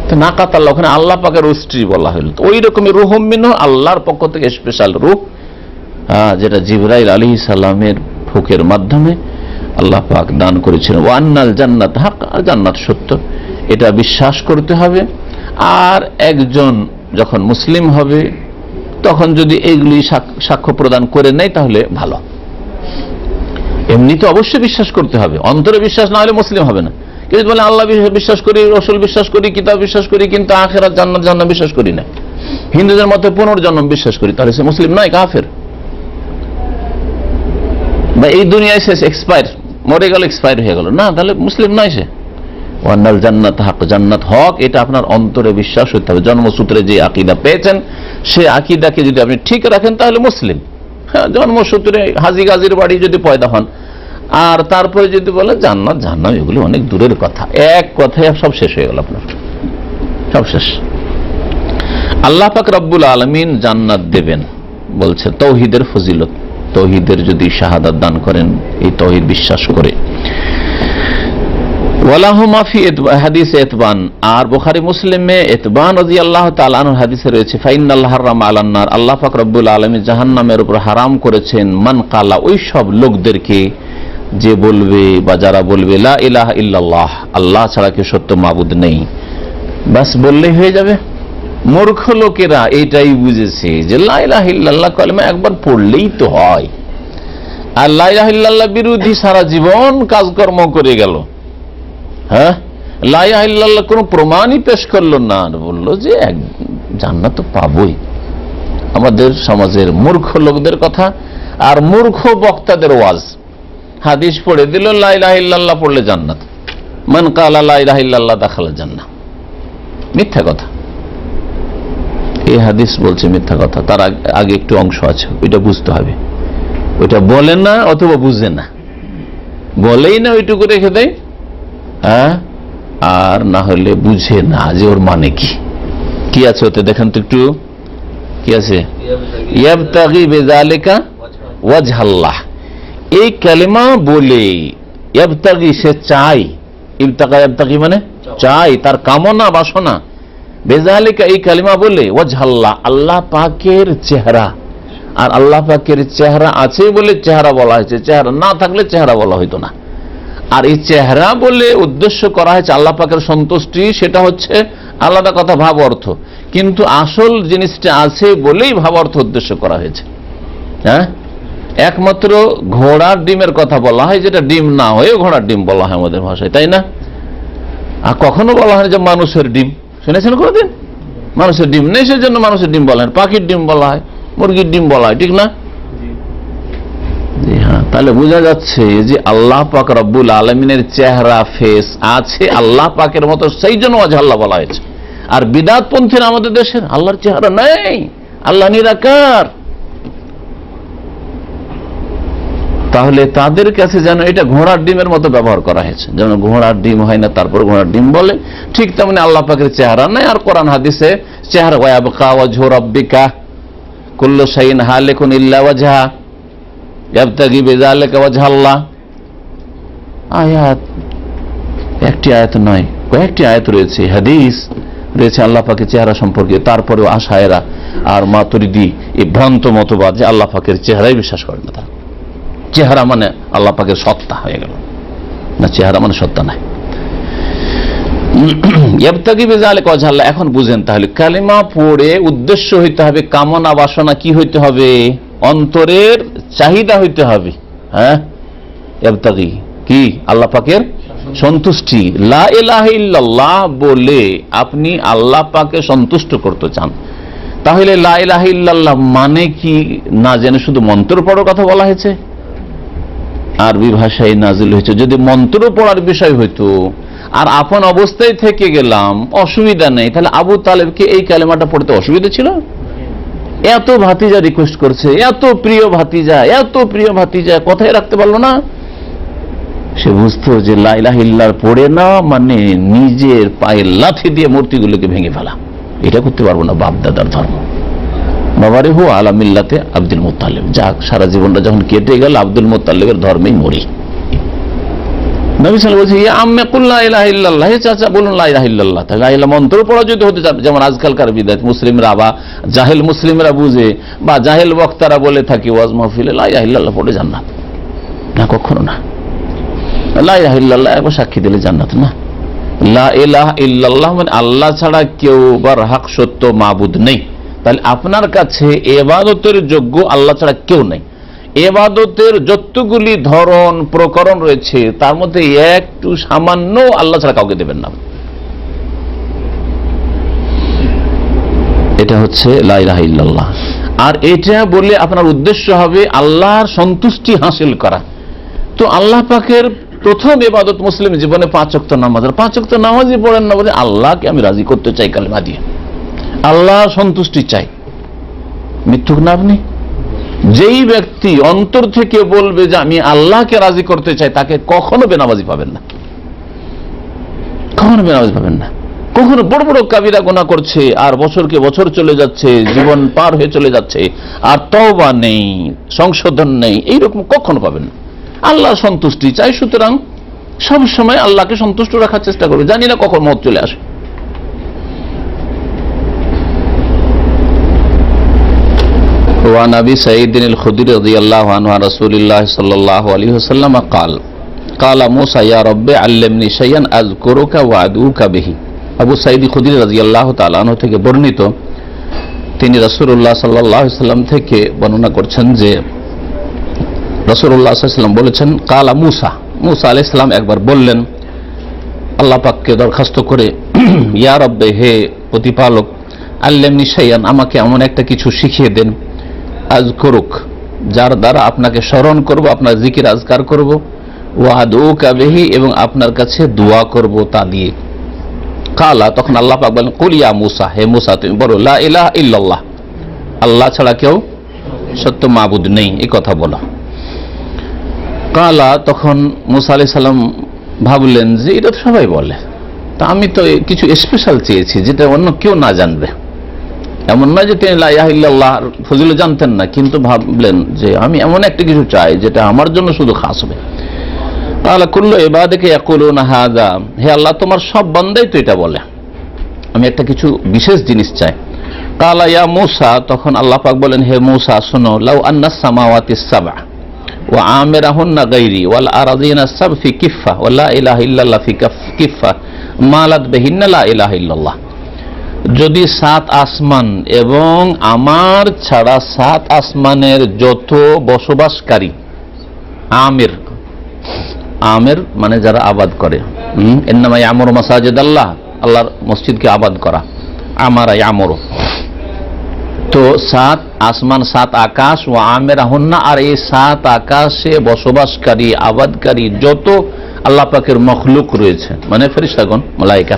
তো নাকাতাল্লাহ, ওখানে আল্লাহ পাকের উষ্ট্রি বলা হলো। তো ওই রকমই রূহুম মিনহু, আল্লাহর পক্ষ থেকে স্পেশাল রূহ, যেটা জিবরাইল আলাইহিস সালামের ফুকের মাধ্যমে আল্লাহ পাক দান করেছিলেন। ওয়া আন্নাল জান্নাত হক, আর জান্নাত সত্য, এটা বিশ্বাস করতে হবে। আর একজন যখন মুসলিম হবে তখন যদি এইগুলি সাক্ষ্য প্রদান করে নেয় তাহলে ভালো। এমনি তো অবশ্যই বিশ্বাস করতে হবে, অন্তরে বিশ্বাস না হলে মুসলিম হবে না। কিন্তু বলে আল্লাহ বিশ্বাস করি, রসুল বিশ্বাস করি, কিতাব বিশ্বাস করি, কিন্তু আখিরাত জান্নাত জাহান্নাম বিশ্বাস করি না, হিন্দুদের মতে পুনর্জন্ম বিশ্বাস করি, তাহলে সে মুসলিম নয়, কাফের। বা এই দুনিয়ায় শেষ, এক্সপায়ার, মরে গেল, এক্সপায়ার হয়ে গেল, না, তাহলে মুসলিম নয় সে। ওয়ান্নাল জান্নাত হক, জান্নাত হক, এটা আপনার অন্তরে বিশ্বাস হতে হবে। জন্মসূত্রে যে আকীদা পেয়েছেন সে আকীদাকে যদি আপনি ঠিক রাখেন তাহলে মুসলিম। হ্যাঁ, জন্মসূত্রে হাজি গাজির বাড়ি যদি পয়দা হন, আর তারপরে যদি বলে জান্নাত জাহান্নাম, এগুলো অনেক দূরের কথা, এক কথায় সব শেষ হয়ে গেল, আপনার সব শেষ। আল্লাহ পাক রব্বুল আলামিন জান্নাত দেবেন বলছে তৌহিদের ফজিলত, তৌহিদের যদি শাহাদাত দান করেন, এই তৌহিদ বিশ্বাস করে। ওয়ালাহুমা ফি হাদিসে ইতবান, আর বুখারী মুসলিমে ইতবান রাদিয়াল্লাহু তাআলা আনহু হাদিসে রয়েছে, ফাইনাল্লাহ হারাম আলান নার, আল্লাহ পাক রব্বুল আলামিন জাহান্নামের উপর হারাম করেছেন, মান কালা, ওই সব লোকদেরকে, যে বলবে বা যারা বলবে লা ইলাহা ইল্লাল্লাহ, আল্লাহ ছাড়া কেউ সত্য মাবুদ নেই, বাস বললেই হয়ে যাবে। মূর্খ লোকেরা এটাই বুঝেছে যে লা ইলাহা ইল্লাল্লাহ কালেমা একবার পড়লেই তো হয়, আর লা ইলাহা ইল্লাল্লাহ বিরোধী সারা জীবন কাজকর্ম করে গেল। হ্যাঁ, লা ইলাহা ইল্লাল্লাহ কোনো প্রমাণই পেশ করলো না, বললো যে জান্নাত তো পাবই। আমাদের সমাজের মূর্খ লোকদের কথা আর মূর্খ বক্তাদের ওয়াজ, হাদিস পড়ে দিল লা ইলাহা ইল্লাল্লাহ পড়লে জান্নাত, মান কালা লা ইলাহা ইল্লাল্লাহ দাখালা জান্নাহ। মিথ্যা কথা, এই হাদিস বলছে মিথ্যা কথা। তার আগে একটু অংশ আছে, ওইটা বুঝতে হবে। ওইটা বলে না অথবা বুঝে না, বলেই না ওইটুকু রেখে দেয়, হ্যাঁ, আর না হলে বুঝে না যে ওর মানে কি আছে ওতে। দেখেন তো একটু কি আছে, ইয়াবতাগি বিযালিকা ওয়াজহাল্লাহ। এই কালেমা বলে ইয়াবতাগি, সে চাই, ইয়াবতাগি মানে চাই, তার কামনা বাসনা, বিযালিকা এই কালেমা বলে ওয়াজহাল্লাহ, আল্লাহ পাকের চেহারা। আর আল্লাহ পাকের চেহারা আছে বলে চেহারা বলা হয়েছে, চেহারা না থাকলে চেহারা বলা হইতো না। আর এই চেহারা বলে উদ্দেশ্য করা হয়েছে আল্লাহ পাকের সন্তুষ্টি, সেটা হচ্ছে আলাদা কথা, ভাব অর্থ। কিন্তু আসল জিনিসটা আছে বলেই ভাব অর্থ উদ্দেশ্য করা হয়েছে। হ্যাঁ, একমাত্র ঘোড়ার ডিমের কথা বলা হয়, যেটা ডিম না হয়ে ঘোড়ার ডিম বলা হয় আমাদের ভাষায়, তাই না? আর কখনো বলা হয় যে মানুষের ডিম, শুনেছেন কোনোদিন? মানুষের ডিম নেই সেজন্য মানুষের ডিম বলা হয়, পাখির ডিম বলা হয়, মুরগির ডিম বলা হয়, ঠিক না? হ্যাঁ, তাহলে বোঝা যাচ্ছে যে আল্লাহ পাক রব্বুল আলামিনের চেহারা, ফেস আছে আল্লাহ পাকের মতো, সেই জন্য ওয়াজহাল্লাহ বলা হয়েছে। আর বিদআতপন্থীরা আমাদের দেশের আল্লাহর চেহারা নেই, আল্লাহ নিরাকার। তাহলে তাদের কাছে যেন এটা ঘোড়ার ডিমের মতো ব্যবহার করা হয়েছে, যেন ঘোড়ার ডিম হয় না তারপর ঘোড়ার ডিম বলে, ঠিক তেমনি আল্লাহ পাকের চেহারা নাই। আর কোরআন হাদিসে চেহারা ওয়ায়াবকা ওয়াজহু রাব্বিকা কুল্লু শাইইন হালিকুন ইল্লা ওয়াজহা ইয়াবতাগি বিযালিকা ওয়াজহাল্লাহ। আয়াত একটি আয়াত নয়, কয়েকটি আয়াত রয়েছে, হাদিস রয়েছে আল্লাহ পাকের চেহারা সম্পর্কে। তারপরেও আশায়েরা আর মাতুরিদি এই ভ্রান্ত মতবাদ যে আল্লাহ পাকের চেহারাই বিশ্বাস করে না, তার চেহারা মানে আল্লাহ পাকের সত্তা হয়ে গেল না, চেহারা মানে সত্তা নাই। ইয়াবতাগি বিযালিকা ওয়াজহাল্লাহ। এখন বুঝেন তাহলে কালিমা পড়ে উদ্দেশ্য হইতে হবে, কামনা বাসনা কি হইতে হবে, অন্তরের চাহিদা হইতে হবে। হ্যাঁ, ইয়াবতাগি কি আল্লাহ পাকের সন্তুষ্টি। লা ইলাহা ইল্লাল্লাহ বলে আপনি আল্লাহ পাকে সন্তুষ্ট করতে চান, তাহলে লা ইলাহা ইল্লাল্লাহ মানে কি না জেনে শুধু মন্ত্র পড়ার কথা বলা হয়েছে? আরবি ভাষায় নাজিল হয়েছে। যদি মন্ত্র পড়ার বিষয় হইতো আর আপন অবস্থায় থেকে গেলাম, অসুবিধা নেই, তাহলে আবু তালেবকে এই কালেমাটা পড়তে অসুবিধা ছিল? এত ভাতিজা রিকোয়েস্ট করছে, এত প্রিয় ভাতিজা, এত প্রিয় ভাতিজা, কথাই রাখতে পারলো না। সে বুঝতো যে লা ইলাহা ইল্লাল্লাহ পড়ে না মানে নিজের পায়ে লাথি দিয়ে মূর্তিগুলোকে ভেঙে ফেলা, এটা করতে পারবো না, বাপ দাদার ধর্ম। বাবারে হো আলা মিল্লাতে আব্দুল মুত্তালিব, যাক সারা জীবনটা যখন কেটে গেল আব্দুল মুত্তালিবের ধর্মেই মরি। নবী সাল্লাল্লাহু আলাইহি ওয়াসাল্লাম বলছে ইয়া আম্মা কুল লা ইলাহা ইল্লাল্লাহ, হে চাচা বলুন লা ইলাহা ইল্লাল্লাহ। তাহলে লা ইলাহা মন্ত্র পড়া যদি হতে চায়, যেমন আজকালকার বিদআত মুসলিমরা বা জাহেল মুসলিমরা বুঝে বা জাহেল বক্তারা বলে থাকে ওয়াজ মাহফিলে লা ইলাহা ইল্লাল্লাহ পড়ে জান্নাত, না কখনো না। লা ইলাহা ইল্লাল্লাহ একবার সাক্ষী দিলে জান্নাত না। লা ইলাহা ইল্লাল্লাহ মানে আল্লাহ ছাড়া কেউ বারহাক সত্য মাবুদ নেই। তাহলে আপনার কাছে ইবাদতের যোগ্য আল্লাহ ছাড়া কেউ নেই। ইবাদতের যতগুলি ধরন প্রকরণ রয়েছে তার মধ্যে একটু সামান্য আল্লাহ ছাড়া কাউকে দেবেন না। এটা হচ্ছে লা ইলাহা ইল্লাল্লাহ। আর এটা বলে আপনার উদ্দেশ্য হবে আল্লাহর সন্তুষ্টি হাসিল করা। তো আল্লাহ পাকের প্রথম ইবাদত মুসলিম জীবনে 5 ওয়াক্ত নামাজ। আর 5 ওয়াক্ত নামাজই পড়েন না বলে আল্লাহকে আমি রাজি করতে চাই কালেমা দিয়ে, আল্লাহ সন্তুষ্টি চাই। মিথ্যুক না আপনি? যেই ব্যক্তি অন্তর থেকে বলবে যে আমি আল্লাহকে রাজি করতে চাই, তাকে কখনো বেনামাজি পাবেন না, কখনো বেনামাজি পাবেন না। কখনো বড় বড় কাবিরা গুনাহ করছে আর বছরকে বছর চলে যাচ্ছে, জীবন পার হয়ে চলে যাচ্ছে, আর তওবা নেই, সংশোধন নেই, এইরকম কখনো পাবেন না। আল্লাহ সন্তুষ্টি চাই, সুতরাং সবসময় আল্লাহকে সন্তুষ্ট রাখার চেষ্টা করবে। জানি না কখন মত চলে আসে। وعن أبي سعيد الخدري رضي الله عنه عن رسول الله صلى الله عليه وسلم قال موسى يا رب علمني شيئا أذكرك وأدعوك به। আবু সাঈদ খুদরি রাদিয়াল্লাহু তাআলা আনহু থেকে বর্ণিত, তিনি রাসূলুল্লাহ সাল্লাল্লাহু আলাইহি ওয়াসাল্লাম থেকে বর্ণনা করছেন যে রাসূলুল্লাহ সাল্লাল্লাহু আলাইহি ওয়াসাল্লাম বলেছেন, কালা মুসা আলাইহিস সালাম একবার বললেন আল্লাহ পাককে দরখাস্ত করে, ইয়া রব্বে, হে প্রতিপালক, আল্লিমনি শাইআন, আমাকে এমন একটা কিছু শিখিয়ে দেন, আযকুরুক, যার দ্বারা আপনাকে স্মরণ করব, আপনার জিকির আজকার করব, ওয়া আদউকা বিহি, এবং আপনার কাছে দোয়া করব তা দিয়ে। কালা, তখন আল্লাহ পাক বলেন, কুল ইয়া মুসা, হে মুসা তুমি বলো, লা ইলাহা ইল্লাল্লাহ, আল্লাহ ছাড়া কেউ সত্য মাবুদ নেই, এই কথা বলো। কালা, তখন মুসা আলাইহিস সালাম ভাবলেন যে এটা তো সবাই বলে, তা আমি তো কিছু স্পেশাল চেয়েছি যেটা অন্য কেউ না জানবে। এমন নয় যে তিনি লা ইলাহা ইল্লাল্লাহ ফজিলত জানতেন না, কিন্তু ভাবলেন যে আমি এমন একটা কিছু চাই যেটা আমার জন্য শুধু খাস হবে। আল্লাহ কুল্লু ইবাদিকা ইয়াকুলুনা হাযা, হে আল্লাহ তোমার সব বান্দাই তো এটা বলে, আমি একটা কিছু বিশেষ জিনিস চাই। কালা ইয়া মূসা, তখন আল্লাহ পাক বলেন, হে মূসা শোনো, লাউ আন্নাস সামাওয়াতিস সাবআ ওয়া আমিরাহুন্না গায়রি ওয়াল আরাদিনা সাব ফি কিফা ওয়া লা ইলাহা ইল্লাল্লাহ ফি কিফা মালাত বিহিন্না লা ইলাহা ইল্লাল্লাহ। যদি 7 আসমান এবং আমার ছাড়া 7 আসমানের যত বসবাসকারী, আমির মানে যারা আবাদ করে, ইন্নামা ইয়ামুরু মাসাজিদ আল্লাহ, আল্লাহর মসজিদকে আবাদ করা, আমারা ইয়ামুরু, তো 7 আসমান 7 আকাশ, ও আমিরাহুন্না, আর এই 7 আকাশে বসবাসকারী আবাদকারী যত আল্লাহ পাকের মখলুক রয়েছে, মানে ফেরেশতাগণ, মালায়েকা,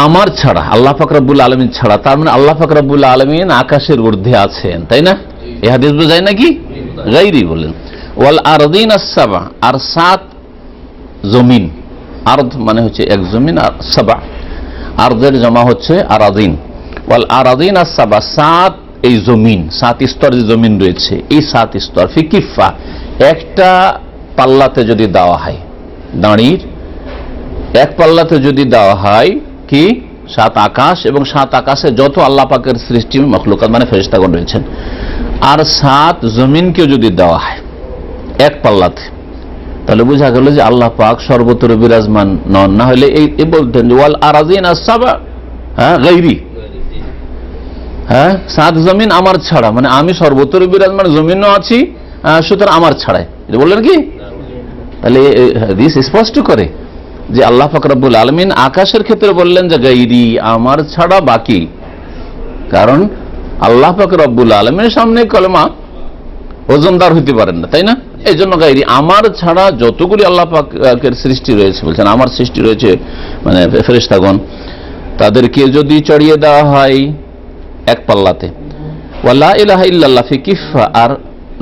আমার ছাড়া, আল্লাহ পাক রব্বুল আলামিন ছাড়া, তার মানে আল্লাহ পাক রব্বুল আলামিন আকাশের ঊর্ধ্বে আছেন, তাই না? এই হাদিস বোঝায় নাকি? গায়রি বলেন। ওয়াল আরদিনা সাবা, আর 7 জমিন, আরদ মানে হচ্ছে এক জমিন, আর সাবা আরদের জমা হচ্ছে আরাদিন। ওয়াল আরাদিনা সাবা, 7 এই জমিন, 7 স্তর যে জমিন রয়েছে, এই 7 স্তর ফি কিফা, একটা পাল্লাতে যদি দেওয়া হয়, দাঁড়ির এক পাল্লাতে যদি দেওয়া হয়, কি 7 আকাশ এবং 7 আকাশে যত আল্লাহ পাকের সৃষ্টি মখলুকাত মানে ফেরেশতাগণ রয়েছেন, আর 7 জমিনকে যদি দেওয়া হয় এক পাল্লাতে, তাহলে বোঝা গেল যে আল্লাহ পাক সর্বত্র বিরাজমান নন। না হলে এই বলতেন ওয়াল আরাদিনা সাবা গায়রি, 7 জমিন আমার ছাড়া, মানে আমি সর্বত্র বিরাজমান, জমিনও আছি, সুতরাং আমার ছাড়াই, এটা বললেন কি? তাহলে হাদিস স্পষ্ট করে যে আল্লাহ পাক রব্বুল আলামিন আকাশের ক্ষেত্রে বললেন যে গায়রি, আমার ছাড়া বাকি, কারণ আল্লাহ পাক রব্বুল আলামিনের সামনে কলেমা ওজনদার হইতে পারেন না, তাই না? এই জন্য গায়রি, আমার ছাড়া যতগুলি আল্লাহ পাকের সৃষ্টি রয়েছে, বলছেন আমার সৃষ্টি রয়েছে মানে ফেরেশতাগণ, তাদেরকে যদি চড়িয়ে দেওয়া হয় এক পাল্লাতে, ওয়া লা ইলাহা ইল্লাল্লাহ ফি কিফা, আর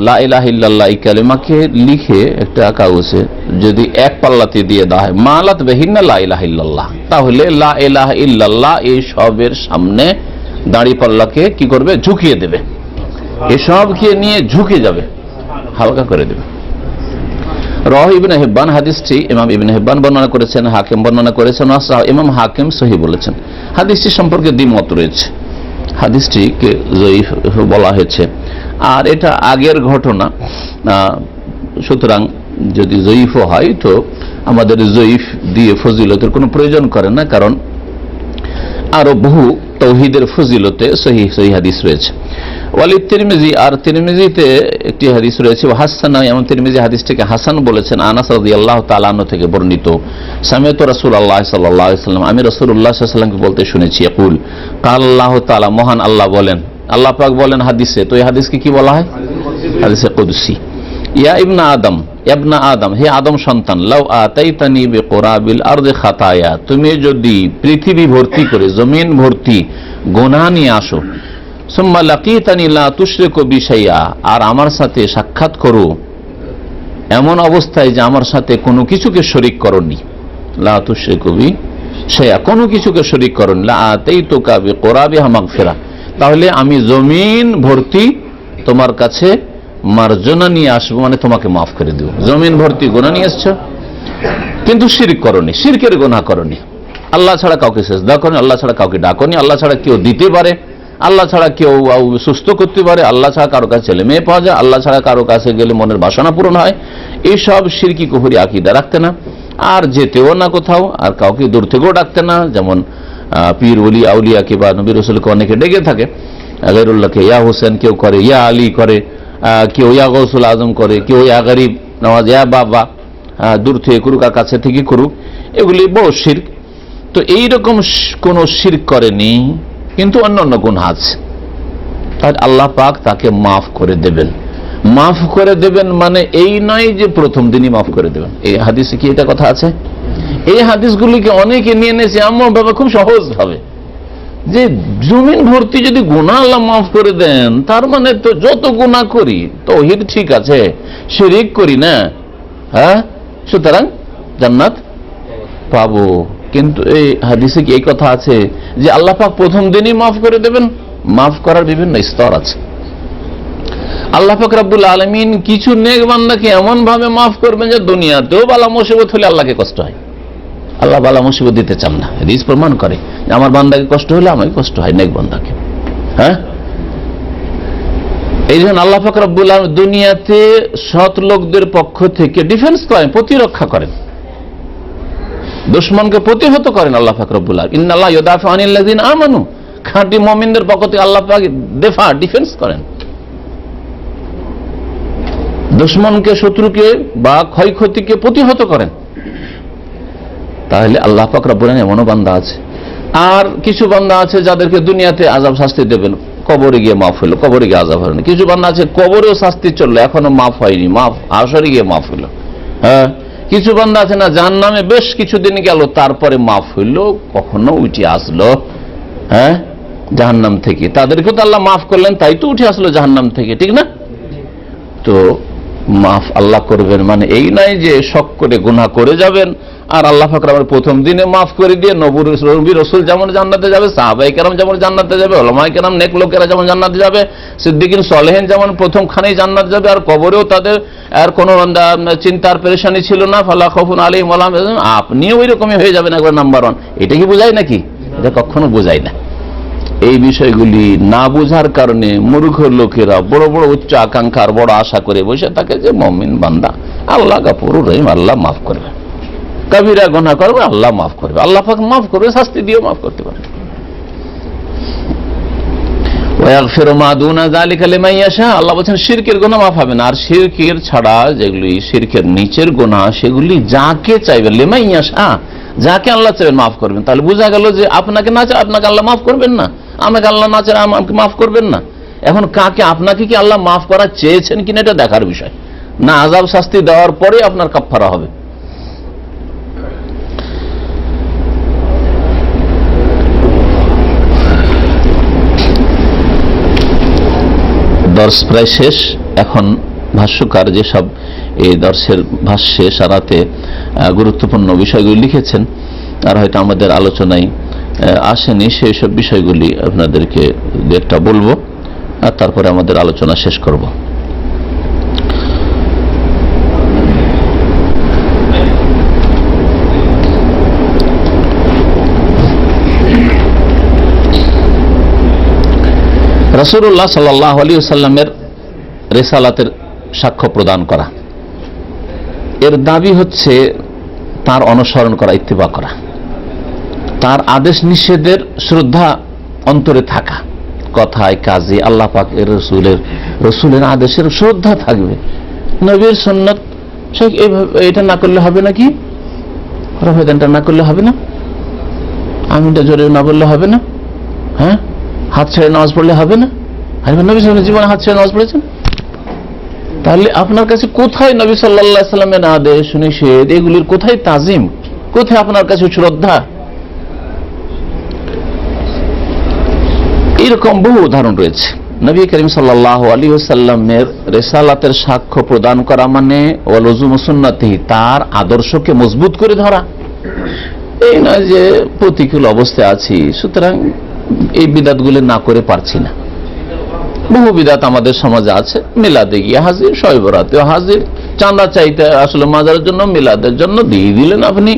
লা ইলাহা ইল্লাল্লাহ এই কালেমাকে লিখে একটা কাগজে যদি এক পাল্লাতে দিয়ে দেওয়া হয়, মালাত বিহিন্না লা ইলাহা ইল্লাল্লাহ, তাহলে লা ইলাহা ইল্লাল্লাহ এই সবের সামনে দাঁড়ি পাল্লাকে কি করবে? ঝুঁকিয়ে দেবে, এসবকে নিয়ে ঝুঁকে যাবে, হালকা করে দেবে। রাহ ইবনে হিব্বান, হাদিসটি ইমাম ইবনে হিব্বান বর্ণনা করেছেন, হাকিম বর্ণনা করেছেন, ইমাম হাকিম সহিহ বলেছেন। হাদিসটি সম্পর্কে দ্বিমত রয়েছে, হাদিসটিকে জয়ীফ বলা হয়েছে, আর এটা আগের ঘটনা, সুতরাং যদি জয়ীফও হয় তো আমাদের জয়ীফ দিয়ে ফজিলতের কোনো প্রয়োজন করে না, কারণ আরো বহু তাওহীদের ফজিলতে সহিহ হাদিস রয়েছে। ওয়ালি তিরমিজি, আর তিরমিজিতে একটি হাদিস রয়েছে, হাসান, এমন তিরমিজি হাদিসটিকে হাসান বলেছেন। আনাস রাদিয়াল্লাহু তাআলা আনহু থেকে বর্ণিত, সামিআতু রাসূলুল্লাহ সাল্লাল্লাহু আলাইহি ওয়াসাল্লাম, আমি রাসূলুল্লাহ সাল্লাল্লাহু আলাইহি ওয়াসাল্লামকে বলতে শুনেছি, ইয়াকুল, আল্লাহ তাআলা, মহান আল্লাহ বলেন, আল্লাহ পাক বলেন হাদিসে, তো এই হাদিসকে কি বলা হয়? হাদিসে কুদসি। ইয়া ইবনা আদম, হে আদম সন্তান, লাউ আতাইতানি বিকুরাবিল আরদি খাতায়া, তুমি যদি পৃথিবী ভর্তি করে, জমিন ভর্তি গুনাহ নিয়ে আসো, সুম্মা লাকিতানি লা তুশরিকু বি শাইআ, আর আমার সাথে সাক্ষাৎ করো এমন অবস্থায় যে আমার সাথে কোনো কিছুকে শরীক করনি, লা তুশরিকু বি শাইআ, কোনো কিছুকে শরীক করনি, লা আতাইতুকা বিকুরাবিহা মাগফিরা, তাহলে আমি জমিন ভর্তি তোমার কাছে মার্জনা নিয়ে আসবো, মানে তোমাকে মাফ করে দেব। জমিন ভর্তি গুনাহ নিয়ে এসছো, কিন্তু শিরক করনি, শিরকের গুনাহ করনি, আল্লাহ ছাড়া কাউকে সিজদা করনি, আল্লাহ ছাড়া কাউকে ডাকনি, আল্লাহ ছাড়া কেউ দিতে পারে, আল্লাহ ছাড়া কেউ সুস্থ করতে পারে, আল্লাহ ছাড়া কারো কাছে ছেলে মেয়ে পাওয়া যায়, আল্লাহ ছাড়া কারো কাছে গেলে মনের বাসনা পূরণ হয়, এইসব শিরকি কুফরি আকীদা রাখতে না। আর যেতেও না কোথাও, আর কাউকে দূর থেকেও ডাকতে না। যেমন পীর ওলি আউলিয়াকে বা নবী রাসূলকে অনেকে ডেকে থাকে, গায়রুল্লাহকে ইয়া হোসেন কেউ করে, ইয়া আলী করে, কেউ ইয়া গৌসুল আজম করে, কেউ ইয়া গরিব নওয়াজ, ইয়া বাবা, দূর থেকে করুক আর কাছে থেকে করুক, এগুলি বড় শিরক। তো এইরকম কোন শিরক করেনি, কিন্তু অন্য অন্য গুনাহ আছে, তাই আল্লাহ পাক তাকে মাফ করে দেবেন। মাফ করে দেবেন মানে এই নয় যে প্রথম দিনই মাফ করে দেবেন। এই হাদিসে কি এটা কথা আছে? এই হাদিসগুলিকে অনেকে নিয়ে নিয়েছে এমন ভাবে, খুব সহজ ভাবে, যে জমিন ভর্তি যদি গুনাহ আল্লাহ মাফ করে দেন, তার মানে তো যত গুনাহ করি তাওহীদ ঠিক আছে, শিরক করি না, হ্যাঁ, সুতরাং জান্নাত পাবো। কিন্তু এই হাদিসে কি এই কথা আছে যে আল্লাহ পাক প্রথম দিনই মাফ করে দেবেন? মাফ করার বিভিন্ন স্তর আছে। আল্লাহ পাক রব্বুল আলামিন কিছু নেক বান্দাকে এমন ভাবে মাফ করবেন যে দুনিয়াতেও বালা মুসিবত হলে আল্লাহকে কষ্ট হয়, আল্লাহ বালা মুসিবত দিতে চান না। হাদিস প্রমাণ করে যে আমার বান্দাকে কষ্ট হলে আমাকে কষ্ট হয়, নেক বান্দাকে। হ্যাঁ, এই জন্য আল্লাহ পাক রব্বুল আলামিন দুনিয়াতে সৎ লোকদের পক্ষ থেকে ডিফেন্স করেন, প্রতিরক্ষা করেন, দুশমনকে প্রতিহত করেন আল্লাহ পাক রব্বুল আলামিন। ইন্নাল্লাহ ইউদাফিউ আনিল্লাযিনা আমানু, খাঁটি মুমিনদের পক্ষ থেকে আল্লাহ পাক ডিফেন্স করেন, দুশমনকে, শত্রুকে বা ক্ষয়ক্ষতিকে প্রতিহত করেন। তাহলে আল্লাহ পাক রব্বুল আলামিন এমনও বান্দা আছে। আর কিছু বান্দা আছে যাদেরকে দুনিয়াতে আযাব শাস্তি দেবেন, কবরে গিয়ে মাফ হলো, কবরে গিয়ে আযাব হলো না। কিছু বান্দা আছে কবরেও শাস্তি চললো, এখনো মাফ হয়নি, মাফ আসরে গিয়ে মাফ হলো। হ্যাঁ, কিছু বান্দা আছে না জাহান্নামে বেশ কিছুদিন গেল, তারপরে মাফ হইলো, কখনো উঠে আসলো, হ্যাঁ, জাহান্নাম থেকে। তাদেরকে তো আল্লাহ মাফ করলেন, তাই তো উঠে আসলো জাহান্নাম থেকে, ঠিক না? তো মাফ আল্লাহ করবেন মানে এই নয় যে শক করে গুনাহ করে যাবেন আর আল্লাহ পাক রব্বুল প্রথম দিনে মাফ করে দিয়ে নবী রাসূল যেমন জান্নাতে যাবে, সাহাবায়ে কেরাম যেমন জান্নাতে যাবে, উলামায়ে কেরাম নেক লোকেরা যেমন জান্নাতে যাবে, সিদ্দিকিন সালেহিন যেমন প্রথম খানেই জান্নাতে যাবে, আর কবরেও তাদের আর কোনো চিন্তার পেরেশানি ছিল না, ফালা খাউফুন আলাইহিম ওয়া লা হুম ইয়াহজানুন, আপনিও ওই রকমই হয়ে যাবেন একবার নাম্বার 1। এটা কি বোঝায় নাকি? এটা কখনো বোঝায় না। এই বিষয়গুলি না বোঝার কারণে মূর্খ লোকেরা বড় বড় উচ্চ আকাঙ্ক্ষার বড় আশা করে বসে থাকে যে মুমিন বান্দা আল্লাহ গফুরুর রহিম, আল্লাহ মাফ করবে, কবিরা গুনাহ করবে আল্লাহ মাফ করবে, আল্লাহ পাক মাফ করবে, শাস্তি দিয়েও মাফ করতে পারে। ওয়াগফিরু মা দুনা যালিকা লিমান ইয়াশা, আল্লাহ বলেন শিরকের গুনাহ মাফ হবে না। আর শিরকের ছাড়া যেগুলি শিরকের নিচের গুনাহ, সেগুলি যাকে চাইবেন, লিমান ইয়াশা, যাকে আল্লাহ চাইবেন মাফ করবেন। তাহলে বোঝা গেল যে আপনাকে না চায় আপনাকে আল্লাহ মাফ করবেন না, আমাকে আল্লাহ না চায় আমাকে মাফ করবেন না। এখন কাকে, আপনাকে কি আল্লাহ মাফ করা চেয়েছেন কিনা এটা দেখার বিষয় না। আযাব শাস্তি দেওয়ার পরে আপনার কাফফারা হবে। দর্শ প্রায় শেষ। এখন ভাষ্যকার যেসব এই দর্শের ভাষ্যে সারাতে গুরুত্বপূর্ণ বিষয়গুলি লিখেছেন আর হয়তো আমাদের আলোচনায় আসেনি, সেই সব বিষয়গুলি আপনাদেরকে একটা বলবো আর তারপরে আমাদের আলোচনা শেষ করব। রাসূলুল্লাহ সাল্লাল্লাহু আলাইহি ওয়াসাল্লামের রিসালাতের সাক্ষ্য প্রদান করা, এর দাবি হচ্ছে তার অনুসরণ করা, ইত্তিবা করা, তার আদেশ নিষেধের শ্রদ্ধা অন্তরে থাকা, কথায় কাজে আল্লাহ পাক এর রসুলের আদেশের শ্রদ্ধা থাকবে। নবীর সুন্নাত এটা না করলে হবে নাকি, রফেদানটা না করলে হবে না, আমিনটা জোরে না বললে হবে না, হ্যাঁ, হাত ছেড়ে নামাজ পড়লে হবে না? নবী সাল্লাল্লাহু আলাইহি ওয়াসাল্লাম জীবনে হাত ছেড়ে নামাজ পড়েছেন? তাহলে আপনার কাছে কোথায় নবী সাল্লাল্লাহু আলাইহি ওয়াসাল্লামের আদেশ নিষেধ, এগুলির কোথায় তাজিম, কোথায় আপনার কাছে শ্রদ্ধা? এরকম বহু উদাহরণ রয়েছে। নবী করিম সাল্লাল্লাহু আলাইহি ওয়াসাল্লামের রিসালাতের সাক্ষ্য প্রদান করা মানে ওয়ালুজুম সুন্নতিহি, তার আদর্শকে মজবুত করে ধরা। এই নয় যে প্রতিকূল অবস্থায় আছি সুতরাং এই বিদাতগুলো না করে পারছি না। বহু বিদাত আমাদের সমাজে আছে, মিলাদে গিয়ে হাজির, শবে বরাতে হাজির, চাঁদা চাইতে আসলে মাজারের জন্য, মিলাদের জন্য দিয়ে দিলেন আপনি,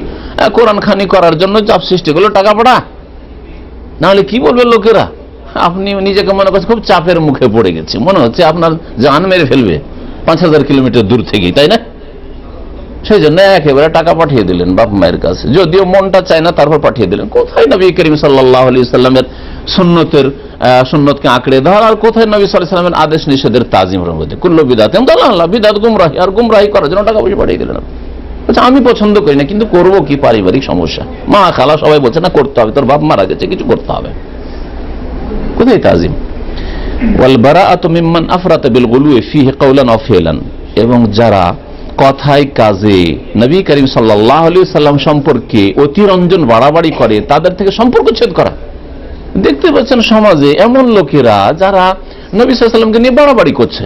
কোরআন খানি করার জন্য চাপ সৃষ্টি করলো টাকা পড়া, নাহলে কি বলবে লোকেরা, আপনি নিজেকে মনে করছেন খুব চাপের মুখে পড়ে গেছে, মনে হচ্ছে আপনার জান মেরে ফেলবে 5000 কিলোমিটার দূর থেকেই, তাই না? সেই জন্য একেবারে টাকা পাঠিয়ে দিলেন বাপ মায়ের কাছে, যদিও মনটা চায় না, তারপর পাঠিয়ে দিলেন। কোথায় নবী করিম সাল্লাল্লাহু আলাইহি সাল্লামের সুন্নতকে আঁকড়ে ধর, আর কোথায় নবী সাল্লাল্লাহু আলাইহি সাল্লামের আদেশ নিষেধের তাজিমের মধ্যে। কুল্লু বিদআতিন দালালা, বিদআত গুমরাহি, আর গুমরাহি করার জন্য টাকা পয়সা পাঠিয়ে দিলেন। আচ্ছা, আমি পছন্দ করি না, কিন্তু করবো কি, পারিবারিক সমস্যা, মা খালা সবাই বলছে না করতে হবে, তোর বাপ মারা গেছে, কিছু করতে হবে। কোথায় তাজিম? ওয়াল বারাআতু মিম্মান আফরাতা বিল গুলুই ফিহি কাওলান ওয়া ফি'লান, এবং যারা কথায় কাজে নবী করিম সাল্লাল্লাহু আলাইহি সাল্লাম সম্পর্কে অতিরঞ্জন বাড়াবাড়ি করে, তাদের থেকে সম্পর্ক ছেদ করা। দেখতে পাচ্ছেন সমাজে এমন লোকেরা যারা নবী সাল্লাল্লাহু আলাইহি সাল্লামকে নিয়ে বাড়াবাড়ি করছে,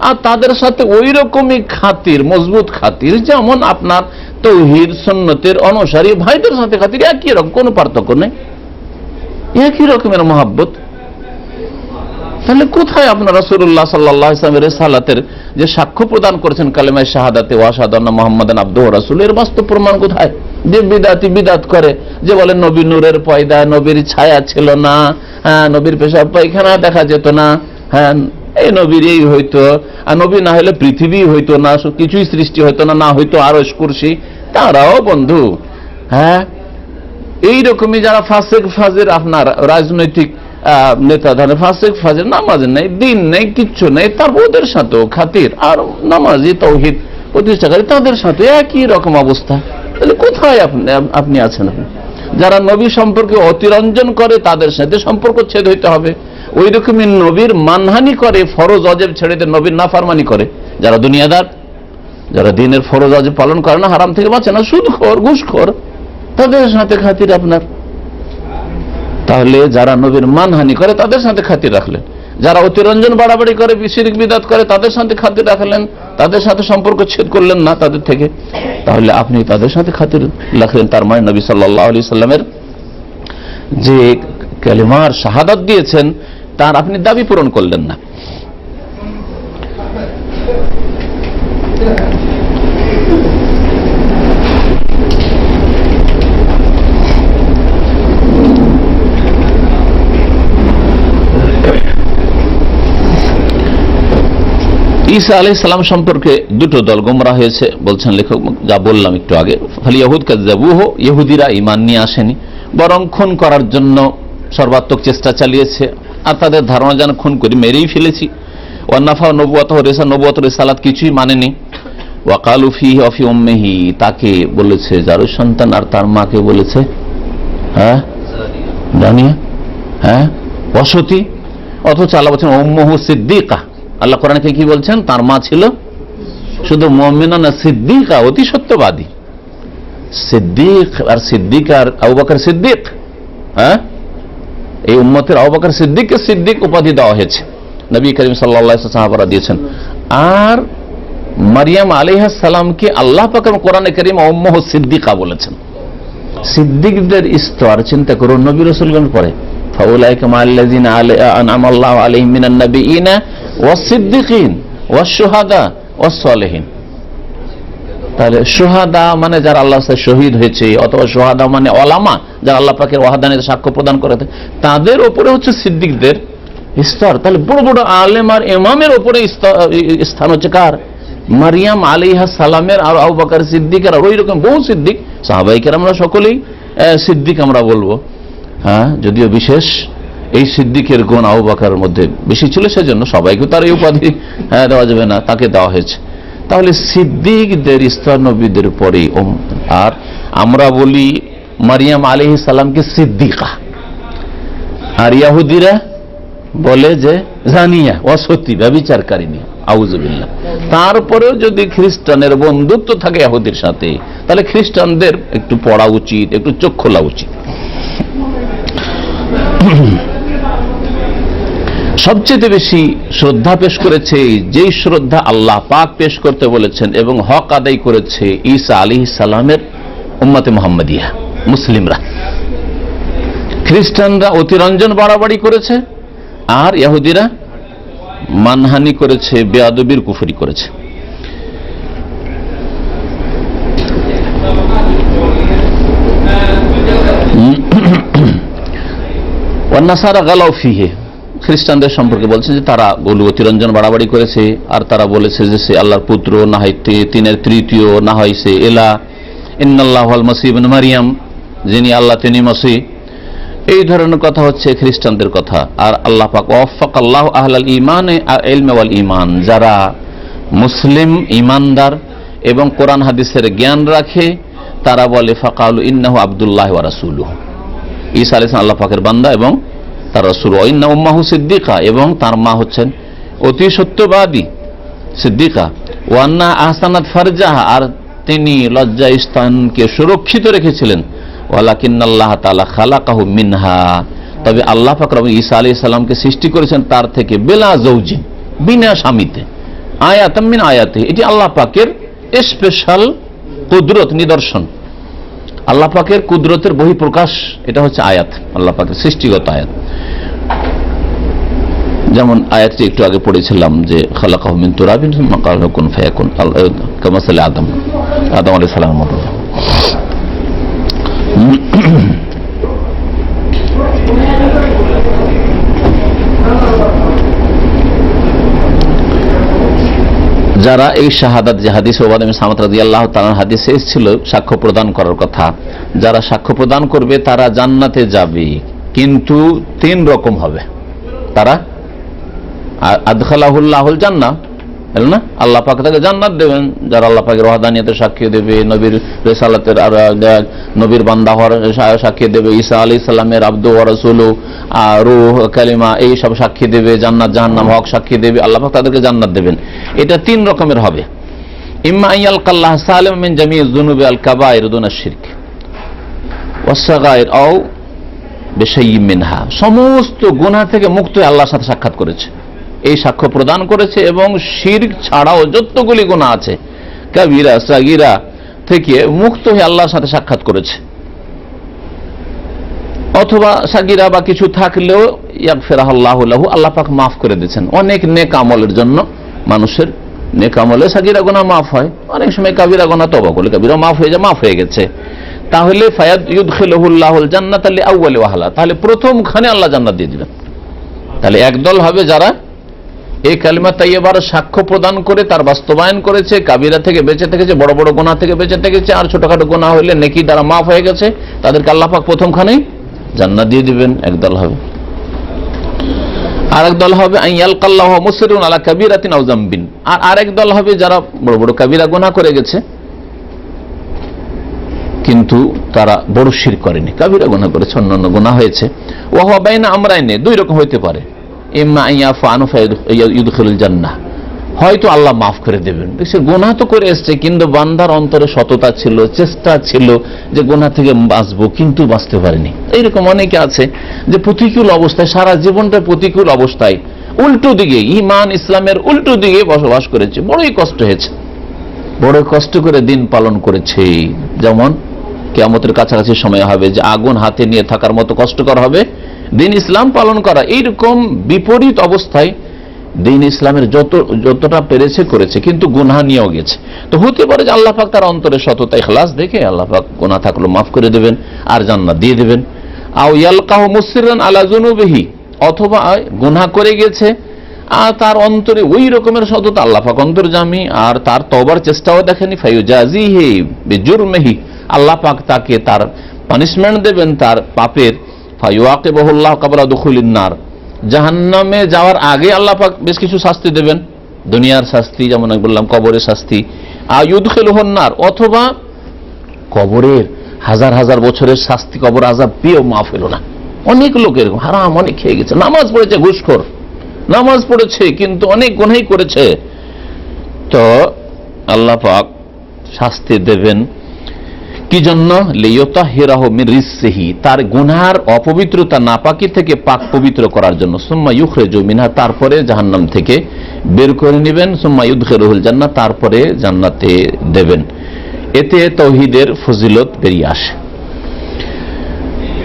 আর তাদের সাথে ওই রকমই খাতির, মজবুত খাতির, যেমন আপনার তাওহীদ সুন্নতের অনুসারী ভাইদের সাথে খাতির, একই রকম, কোনো পার্থক্য নেই, একই রকমের মহব্বত। তাহলে কোথায় আপনার রাসূলুল্লাহ সাল্লাল্লাহু আলাইহি ওয়াসাল্লামের রিসালাতের যে সাক্ষ্য প্রদান করেছেন কালেমায়ে শাহাদাতে ওয়া আশহাদু আন্না মুহাম্মাদান আবদুহু ওয়া রাসূলুহু, এর বাস্তব প্রমাণ কোথায়? যে বিদআতি বিদআত করে, যে বলে নবী নূরের পয়দা, নবীর ছায়া ছিল না, হ্যাঁ, নবীর পেশাব পায়খানা দেখা যেত না, হ্যাঁ, এই নবীর এই হইতো, আর নবী না হলে পৃথিবী হইতো না, কিছুই সৃষ্টি হইতো না, না হইতো আরশ কুরসি। তারাও বন্ধু, হ্যাঁ, এইরকমই যারা ফাসিক ফাজির, আপনার রাজনৈতিক নেতা ধরে ফাসিক ফাজির, নামাজ নেই, দিন নেই, কিচ্ছু নেই, তারপর ওদের সাথেও খাতির, আর নামাজি তাওহীদ প্রতিষ্ঠাকারী তাদের সাথে একই রকম অবস্থা। তাহলে কোথায় আপনি আছেন? যারা নবী সম্পর্কে অতিরঞ্জন করে তাদের সাথে সম্পর্ক ছেদ হইতে হবে। ওই রকমই নবীর মানহানি করে, ফরজ অজেব ছেড়ে দিয়ে নবীর নাফরমানি করে যারা দুনিয়াদার, যারা দিনের ফরজ অজেব পালন করে না, হারাম থেকে বাঁচে না, সুদখোর ঘুষখোর, তাদের সাথে খাতির আপনার। তাহলে যারা নবীর মানহানি করে তাদের সাথে খাতির রাখলেন, যারা অতিরঞ্জন বাড়াবাড়ি করে, শিরক বিদআত করে, তাদের সাথে খাতির রাখলেন, তাদের সাথে সম্পর্ক ছেদ করলেন না তাদের থেকে, তাহলে আপনি তাদের সাথে খাতির রাখলেন। তার মানে নবী সাল্লাল্লাহু আলাইহি সাল্লামের যে কালিমার শাহাদাত দিয়েছেন তার আপনি দাবি পূরণ করলেন না। ঈসা আলাইহিস সালাম সম্পর্কে দুটো দল গোমরাহ হয়েছে বলছেন লেখক, যা বললাম একটু আগে। ফাল ইয়াহুদ কাযাবুহু, ইহুদিরা ঈমান নিয়ে আসেনি, বরং খুন করার জন্য সর্বাত্মক চেষ্টা চালিয়েছে, আর তাদের ধারণা যেন খুন করে মেরেই ফেলেছি। ওয়া নাফা নবুওয়াতাহু নবুওয়াত রিসালাত কিছুই মানেনি। ওয়া ক্বালু ফীহি ওয়া ফী উম্মিহি, তাকে বলেছে জারুর সন্তান, আর তার মাকে বলেছে হ্যাঁ জানিয়া, হ্যাঁ অসতী। অথচ আল্লাহ বলছেন উম্মুহু সিদ্দীকা। আল্লাহ কোরআনে কি বলছেন? তার মা ছিল শুধু মুমিনা না, সিদ্দিকা, অতি সত্যবাদী। সিদ্দিক আর সিদ্দিক আর আবু বকর সিদ্দিক, হ্যাঁ, এই উম্মতের আবু বকর সিদ্দিককে সিদ্দিক উপাধি দেওয়া হয়েছে, নবী করিম সাল্লাল্লাহু আলাইহি ওয়াসাল্লাম সাহাবারা দিয়েছেন। আর মারিয়াম আলাইহিস সালামকে আল্লাহ পাক কোরআনে কারীম উম্মুহু সিদ্দিকা বলেছেন। সিদ্দিকদের স্তর চিন্তা করুন, নবী রাসূলগণ পরে ফাউলাইকা মাআল্লাযিনা আনআমা আল্লাহু আলাইহিম মিনান নাবিয়িনা ওয়াস-সিদ্দিকিন ওয়াস-শুহাদা ওয়াস-সালিহিন। তাহলে শুহাদা মানে যারা আল্লাহর সাথে শহীদ হয়েছে, অথবা শুহাদা মানে ওলামা যারা আল্লাহ পাকের ওয়াহদানিয়তের সাক্ষ্য প্রদান করে, তাদের উপরে হচ্ছে সিদ্দিকদের স্তর। তাহলে বড় বড় আলেম আর ইমামের উপরে স্থান হচ্ছে কার? মারিয়াম আলাইহিস সালামের, আর আবু বকর সিদ্দিকের, আর ওই রকম বহু সিদ্দিক সাহাবায়ে কেরামরা সকলেই সিদ্দিক আমরা বলবো। হ্যাঁ, যদিও বিশেষ এই সিদ্দিকের গুণ আবু বকরের মধ্যে বেশি ছিল, সেজন্য সবাইকে তার এই উপাধি দেওয়া যাবে না, তাকে দেওয়া হয়েছে। তাহলে সিদ্দিকদের স্তর নবীদের পরেই। আর আমরা বলি মারিয়াম আলাইহিস সালামকে সিদ্দিকা, আর ইহুদিরা বলে যে জানিয়া, অসতী, ব্যভিচারকারিণী, আউযুবিল্লাহ। তারপরেও যদি খ্রিস্টানের বন্ধুত্ব থাকে ইহুদির সাথে, তাহলে খ্রিস্টানদের একটু পড়া উচিত, একটু চোখ খোলা উচিত। সবচেয়ে বেশি শ্রদ্ধা পেশ করেছে, যেই শ্রদ্ধা আল্লাহ পাক পেশ করতে বলেছেন এবং হক আদায় করেছে ঈসা আলাইহিস সালামের উম্মতে মুহাম্মাদিয়া, মুসলিমরা। খ্রিস্টানরা অতিরঞ্জন বাড়াবাড়ি করেছে, আর ইহুদিরা মানহানি করেছে, বেয়াদবির কুফরি করেছে। ওয়ান নাসারা গালাউ ফিহি, খ্রিস্টানদের সম্পর্কে বলছেন যে তারা গলু অতিরঞ্জন বাড়াবাড়ি করেছে, আর তারা বলেছে যে সে আল্লাহর পুত্র, না হয় তিনের তৃতীয়, না হয় সে এলা, ইন্নাল্লাহু আল মাসীহ ইবনে মারইয়াম, যিনি আল্লাহ তিনি মাসীহ। এই ধরনের কথা হচ্ছে খ্রিস্টানদের কথা। আর আল্লাহ পাক ওয়াফাকাল্লাহু আহলাল ঈমানে ইলমি ওয়াল ঈমান, যারা মুসলিম ঈমানদার এবং কোরআন হাদিসের জ্ঞান রাখে, তারা বলে ফাকালু ইন্নাহু আব্দুল্লাহ ওয়া রাসূলুহু, ঈসা আলাইহিস সালাম আল্লাহ পাকের বান্দা এবং তার রাসূল। ওয়া ইন্না উম্মাহু সিদ্দিকা, এবং তার মা হচ্ছেন অতি সত্যবাদী সিদ্দিকা। ওয়া আন্না আহসানাত ফারজাহা, আর তিনি লজ্জা স্থানকে সুরক্ষিত রেখেছিলেন। ওয়ালাকিন্নাল্লাহ তাআলা খালাকাহু মিনহা, তবে আল্লাহ পাক রব্বুল ঈসা আলাইহিস সালামকে সৃষ্টি করেছেন তার থেকে, বেলা জৌজিন, বিনা স্বামীতে, আয়াতাম মিন আয়াতি, এটি আল্লাহ পাকের স্পেশাল কুদরত, নিদর্শন, আল্লাহ পাকের কুদরতের বহিঃপ্রকাশ। এটা হচ্ছে আয়াত, আল্লাহ পাকের সৃষ্টিগত আয়াত। যেমন আয়াতটি একটু আগে পড়েছিলাম যে খালাকাহু মিন তুরাবিন সুম্মা ক্বালা লাহু কুন ফায়াকুন, কামাসালি আদম আলাইহিস সালামের মতো। যারা এই শাহাদাত, যে হাদিস ওবাদা বিন সামাত রাদিয়াল্লাহু তাআলা হাদিসে ছিল সাক্ষ্য প্রদান করার কথা, যারা সাক্ষ্য প্রদান করবে তারা জান্নাতে যাবে, কিন্তু তিন রকম হবে। তারা আদখালাহুল্লাহুল জান্নাহ, না, আল্লাহ পাক তাকে জান্নাত দেবেন। যারা আল্লাহ পাকের ওয়াহদানিয়তের সাক্ষী দেবে, নবীর রিসালাতের আর নবীর বান্দা হওয়ার সাক্ষী দেবে, ঈসা আলাইহিস সালামের আব্দু ওয়া রাসূলু, রূহ, কালিমা, এই সব সাক্ষী দেবে, জান্নাত জাহান্নাম হক সাক্ষী দেবে, আল্লাহ পাক তাদেরকে জান্নাত দেবেন। এটা তিন রকমের হবে। ইম্মা আইয়ালকাল্লাহ সালিম মিন জামিইজ যুনুবি আল কাবায়ের দুনা শিরক ওয়াস সাগায়ের আও বিশাইয়্যিন মিনহা, সমস্ত গুনাহ থেকে মুক্ত হয়ে আল্লাহর সাথে সাক্ষাৎ করেছে, এই সাক্ষ্য প্রদান করেছে, এবং শিরক ছাড়াও যতগুলি গুনাহ আছে কাবীরা সাগীরা থেকে মুক্ত হয়ে আল্লাহর সাথে সাক্ষাৎ করেছে। অথবা সাগীরা বা কিছু থাকলেও ইয়াগফিরাহুল্লাহু লাহু, আল্লাহ পাক মাফ করে দিয়েছেন। অনেক নেক আমলের জন্য, মানুষের নেক আমলে সাগীরা গুনাহ মাফ হয়, অনেক সময় কাবীরা গুনাহ তওবা করলে কাবীরা মাফ হয়ে যায়, মাফ হয়ে গেছে। তাহলে ফায়াদ ইউদখিলুহুল্লাহুল জান্নাতা লিআউয়ালি ওয়াহলা, তাহলে প্রথমখানে আল্লাহ জান্নাত দিয়ে দিবেন। তাহলে একদল হবে যারা এই কালিমা তাইয়্যিবার সাক্ষ্য প্রদান করে তার বাস্তবায়ন করেছে, কাবিরা থেকে বেঁচে থেকেছে, বড় বড় গুনাহ থেকে বেঁচে থেকেছে, আর ছোটখাটো গুনাহ হইলে নেকি দ্বারা মাফ হয়ে গেছে, তাদেরকে আল্লাহ পাক প্রথমখানেই জান্নাত দিয়ে দিবেন। একদল হবে। আর একদল হবে আইয়ালকাল্লাহু মুসিরুন আলা কাবীরাতিন আও যামবিন, আর আরেক দল হবে যারা বড় বড় কাবিরা গুনাহ করে গেছে, কিন্তু তারা বড় শিরক করেনি, কাবিরা গুনাহ করেছে, অন্যান্য গুনাহ হয়েছে। ওয়া হুয়া বাইনা আমরাইনে, দুই রকম হইতে পারে। ইম্মা আইয়াফু আনহু ফায়ুদখিলুল জান্নাহ, হয়তো আল্লাহ মাফ করে দেবেন। সে গুনাহ তো করে এসছে, কিন্তু বান্দার অন্তরে সততা ছিল, চেষ্টা ছিল যে গুনাহ থেকে বাঁচবো, কিন্তু বাঁচতে পারেনি। এইরকম অনেকে আছে যে প্রতিকূল অবস্থায়, সারা জীবনটা প্রতিকূল অবস্থায়, উল্টো দিকে, ঈমান ইসলামের উল্টো দিকে বসবাস করেছে, বড়ই কষ্ট হয়েছে, বড় কষ্ট করে দিন পালন করেছে। যেমন কিয়ামতের কাছাকাছি সময় হবে যে আগুন হাতে নিয়ে থাকার মতো কষ্টকর হবে দিন ইসলাম পালন করা। এইরকম বিপরীত অবস্থায় দিন ইসলামের যতটা পেরেছে করেছে, কিন্তু গুনাহ নিয়েও গেছে। তো হতে পারে যে আল্লাহ পাক তার অন্তরে সততা ইখলাস দেখে আল্লাহ পাক গুনাহ থাকলে মাফ করে দেবেন আর জান্নাত দিয়ে দেবেন। আও ইয়ালকাহু মুসিররান আলা যুনুবিহি, অথবা গুনাহ করে গেছে আর তার অন্তরে ওই রকমের সততা, আল্লাহ পাক অন্তর্যামী, আর তার তওবার চেষ্টাও দেখেনি। ফায়ুজাজিহি বিজুরমিহি, আল্লাহ পাক তাকে তার পানিশমেন্ট দেবেন তার পাপের। ফায়ুআকিবুহুল্লাহু ক্বাবলা দুখুলিন নার, জাহান্নামে যাওয়ার আগে আল্লাহ পাক বেশ কিছু শাস্তি দেবেন, দুনিয়ার শাস্তি, যেমন আমি বললাম কবরের শাস্তি। আয়ুদখিলুহুন নার, অথবা কবরের হাজার হাজার বছরের শাস্তি, কবর আযাব পেয়েও মাফ হলো না। অনেক লোক এরকম হারাম অনেক খেয়ে গেছে, নামাজ পড়েছে, ঘুষখোর, নামাজ পড়েছে কিন্তু অনেক গুনাহই করেছে, তো আল্লাহ পাক শাস্তি দেবেন। কি জন্য? লিয়ুতাহিরাহু মিন রিজসিহি, তার গুনার অপবিত্রতা নাপাকি থেকে পাক পবিত্র করার জন্য। সুম্মা ইউখরিজু মিনহা, তারপরে জাহান্নাম থেকে বের করে নেবেন। সুম্মা ইউদখিলুহুল জান্নাহ, তারপরে জান্নাতে দেবেন। এতে তাওহীদের ফজিলত বেরিয়ে আসে।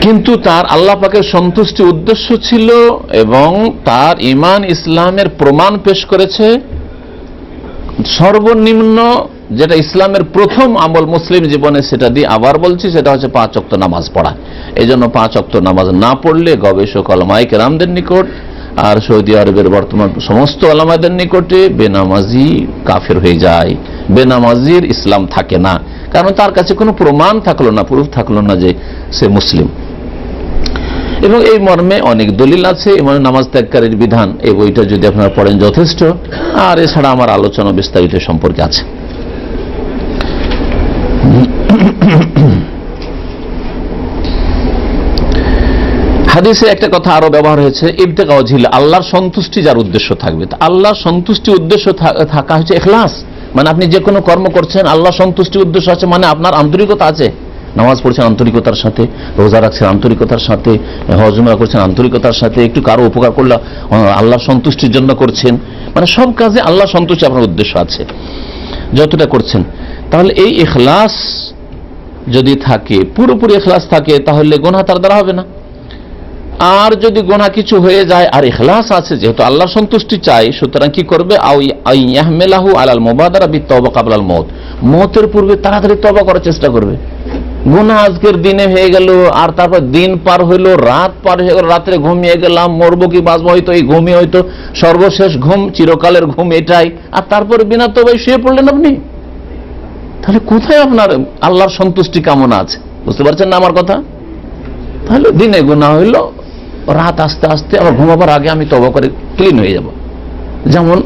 কিন্তু তার আল্লাহ পাকের সন্তুষ্টি উদ্দেশ্য ছিল, এবং তার ঈমান ইসলামের প্রমাণ পেশ করেছে। সর্বনিম্ন যেটা ইসলামের প্রথম আমল মুসলিম জীবনে, সেটা দিয়ে আবার বলছি, সেটা হচ্ছে 5 ওয়াক্ত নামাজ পড়া। এই জন্য 5 ওয়াক্ত নামাজ না পড়লে গবেষক উলামায়ে কেরামদের নিকট আর সৌদি আরবের বর্তমান সমস্ত ওলামাদের নিকটে বেনামাজি কাফের হয়ে যায়, বেনামাজির ইসলাম থাকে না, কারণ তার কাছে কোনো প্রমাণ থাকলো না, প্রুফ থাকলো না যে সে মুসলিম। এবং এই মর্মে অনেক দলিল আছে, এবং নামাজ ত্যাগকারীর বিধান এই বইটা যদি আপনারা পড়েন যথেষ্ট। আর এছাড়া আমার আলোচনা বিস্তারিত সম্পর্কে আছে। হাদিসে একটা কথা আরো ব্যবহার হয়েছে, ইবতিগা ওয়াজহিল্লাহ, আল্লাহর সন্তুষ্টি যার উদ্দেশ্য থাকবে। আল্লাহর সন্তুষ্টি উদ্দেশ্য থাকা হচ্ছে ইখলাস, মানে আপনি যে কোনো কর্ম করছেন আল্লাহ সন্তুষ্টি উদ্দেশ্য আছে, মানে আপনার আন্তরিকতা আছে। নামাজ পড়ছেন আন্তরিকতার সাথে, রোজা রাখছেন আন্তরিকতার সাথে, হজ উমরা করছেন আন্তরিকতার সাথে, একটু কারো উপকার করলে আল্লাহ সন্তুষ্টির জন্য করছেন, মানে সব কাজে আল্লাহ সন্তুষ্টি আপনার উদ্দেশ্য আছে যতটা করছেন। তাহলে এই ইখলাস যদি থাকে, পুরোপুরি ইখলাস থাকে, তাহলে গুনাহ তার দ্বারা হবে না। আর যদি গুনাহ কিছু হয়ে যায় আর ইখলাস আছে, যেহেতু আল্লাহর সন্তুষ্টি চাই, সুতরাং কি করবে, আইয়াহমিলাহু আলাল মুবাদারা বিত-তওবা ক্বাবলাল মউত, মওতের পূর্বে তাড়াতাড়ি তওবা করার চেষ্টা করবে। গুনাহ আজকের দিনে হয়ে গেল, আর তারপর দিন পার হইলো, রাত পার হয়ে গেল, রাত্রে ঘুমিয়ে গেলাম, মরবো কি বাঁচবো, হয়তো এই ঘুমই হয়তো সর্বশেষ ঘুম, চিরকালের ঘুম এটাই, আর তারপরে বিনা তওবায় শুয়ে পড়লেন আপনি। তাহলে কোথায় আপনার আল্লাহর সন্তুষ্টি কামনা আছে? বুঝতে পারছেন না আমার কথা? তাহলে দিনে গুনাহ হইলো, রাত আস্তে আস্তে আবার ঘুমাবার আগে আমি তওবা করে ক্লিন হয়ে যাব। যেমন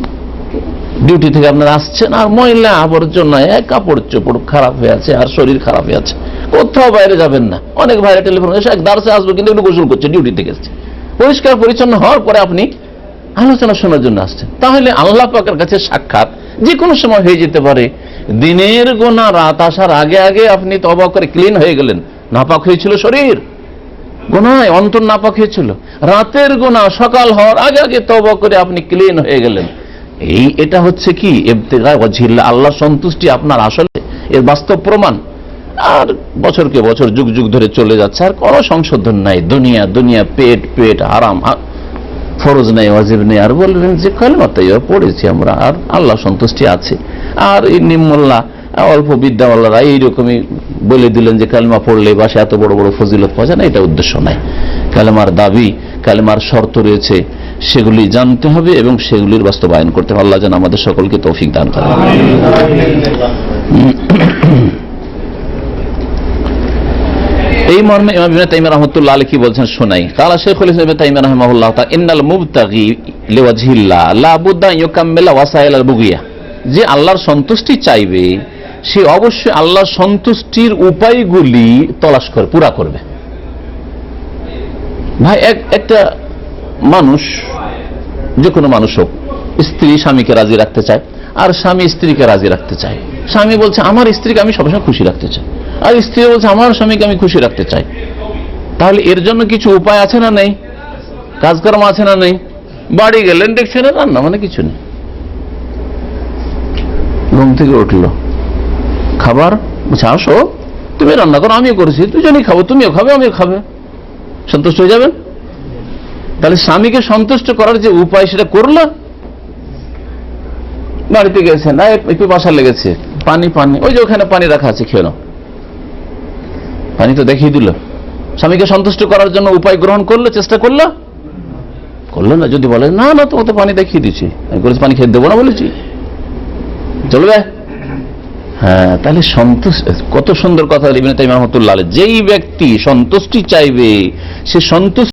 ডিউটি থেকে আপনারা আসছেন আর ময়লা আবর্জনা, কাপড় চোপড় খারাপ হয়ে আছে আর শরীর খারাপ হয়ে আছে, কোথাও বাইরে যাবেন না। অনেক ভাইরা টেলিফোন এসে এক দার্সে আসবো, কিন্তু একটু গোসল করছে, ডিউটি থেকে এসছে, পরিষ্কার পরিচ্ছন্ন হওয়ার পরে আপনি আলোচনা শোনার জন্য আসছেন। তাহলে আল্লাহ পাকের কাছে সাক্ষাৎ যে কোনো সময় হয়ে যেতে পারে। দিনের গোনা রাত আসার আগে আগে আপনি তওবা করে ক্লিন হয়ে গেলেন, নাপাক হয়েছিল শরীর, গুনায় অন্তর নাপাক হয়েছিল, রাতের গুনাহ সকাল হওয়ার আগে আগে তওবা করে আপনি ক্লিন হয়ে গেলেন। এটা হচ্ছে কি ইবতিগা ওয়াজহিল্লাহ, আল্লাহর সন্তুষ্টি আপনার আসলে এর বাস্তব প্রমাণ। আর বছরকে বছর যুগ যুগ ধরে চলে যাচ্ছে, আর কোনো সংশোধন নাই। দুনিয়া দুনিয়া, পেট পেট, হারাম, ফরজ নেই, ওয়াজিব নেই, আর বললেন যে কালেমা তাইয়্যিবা পড়েছি আমরা, আর আল্লাহ সন্তুষ্টি আছে। আর এই নিম্মল্লা অল্প বিদ্যাওয়ালারা এইরকমই বলে দিলেন যে কালেমা পড়লে বাসে এত বড় বড় ফজিলত পাওয়া যায় না, এটা উদ্দেশ্য নাই। কালেমার দাবি, কালেমার শর্ত রয়েছে, সেগুলি জানতে হবে এবং সেগুলির বাস্তবায়ন করতে হবে। আল্লাহ যেন আমাদের সকলকে তৌফিক দান করেন। এই মর্মে ইমাম ইবনে তাইমিয়া রাহমাতুল্লাহ আলাইহি কি বলছেন শোনাই। কালা শাইখুল ইসলাম ইবনে তাইমিয়া রাহিমাহুল্লাহ তাআলা, ইন্নাল মুবতাগি লিওয়াজহিল্লাহ লা বুদ্দা ইউকাম্মিলা ওয়াসাইলাল বুগিয়া, যে আল্লাহর সন্তুষ্টি চাইবে সে অবশ্যই আল্লাহর সন্তুষ্টির উপায়গুলি তলাশ করে পুরা করবে। ভাই একটা মানুষ, যে কোনো মানুষ হোক, স্ত্রী স্বামীকে রাজি রাখতে চায় আর স্বামী স্ত্রীকে রাজি রাখতে চায়। স্বামী বলছে আমার স্ত্রীকে আমি সবসময় খুশি রাখতে চাই, আর স্ত্রী বলছে আমার স্বামীকে আমি খুশি রাখতে চাই। তাহলে এর জন্য কিছু উপায় আছে না নেই? কাজকর্ম আছে না নেই? বাড়ি গেলেন দেখছেন রান্না মানে কিছু নেই, ঘুম থেকে উঠলো, খাবার বলছে আসো তুমি রান্না করো, আমিও করেছি, দুজনেই খাবো, তুমিও খাবে আমিও খাবে, সন্তুষ্ট হয়ে যাবেন। তাহলে স্বামীকে সন্তুষ্ট করার যে উপায় সেটা করলো। বাড়িতে গেছেন, একটু বাসা লেগেছে, পানি পানি, ওই যে ওখানে পানি রাখা আছে, খেয়ে নাও, পানি তো দেখিয়ে দিল। স্বামীকে সন্তুষ্ট করার জন্য উপায় গ্রহণ করলো, চেষ্টা করলো না। যদি বলে না না তোমাকে তো পানি দেখিয়ে দিচ্ছি, আমি বলেছি পানি খেয়ে দেবো না বলেছি, চলবে? হ্যাঁ, তাহলে সন্তুষ্ট, কত সুন্দর কথা ইবনে তাইমিয়া রাহমাতুল্লাহ আলাইহি, যেই ব্যক্তি সন্তুষ্টি চাইবে সে সন্তুষ্ট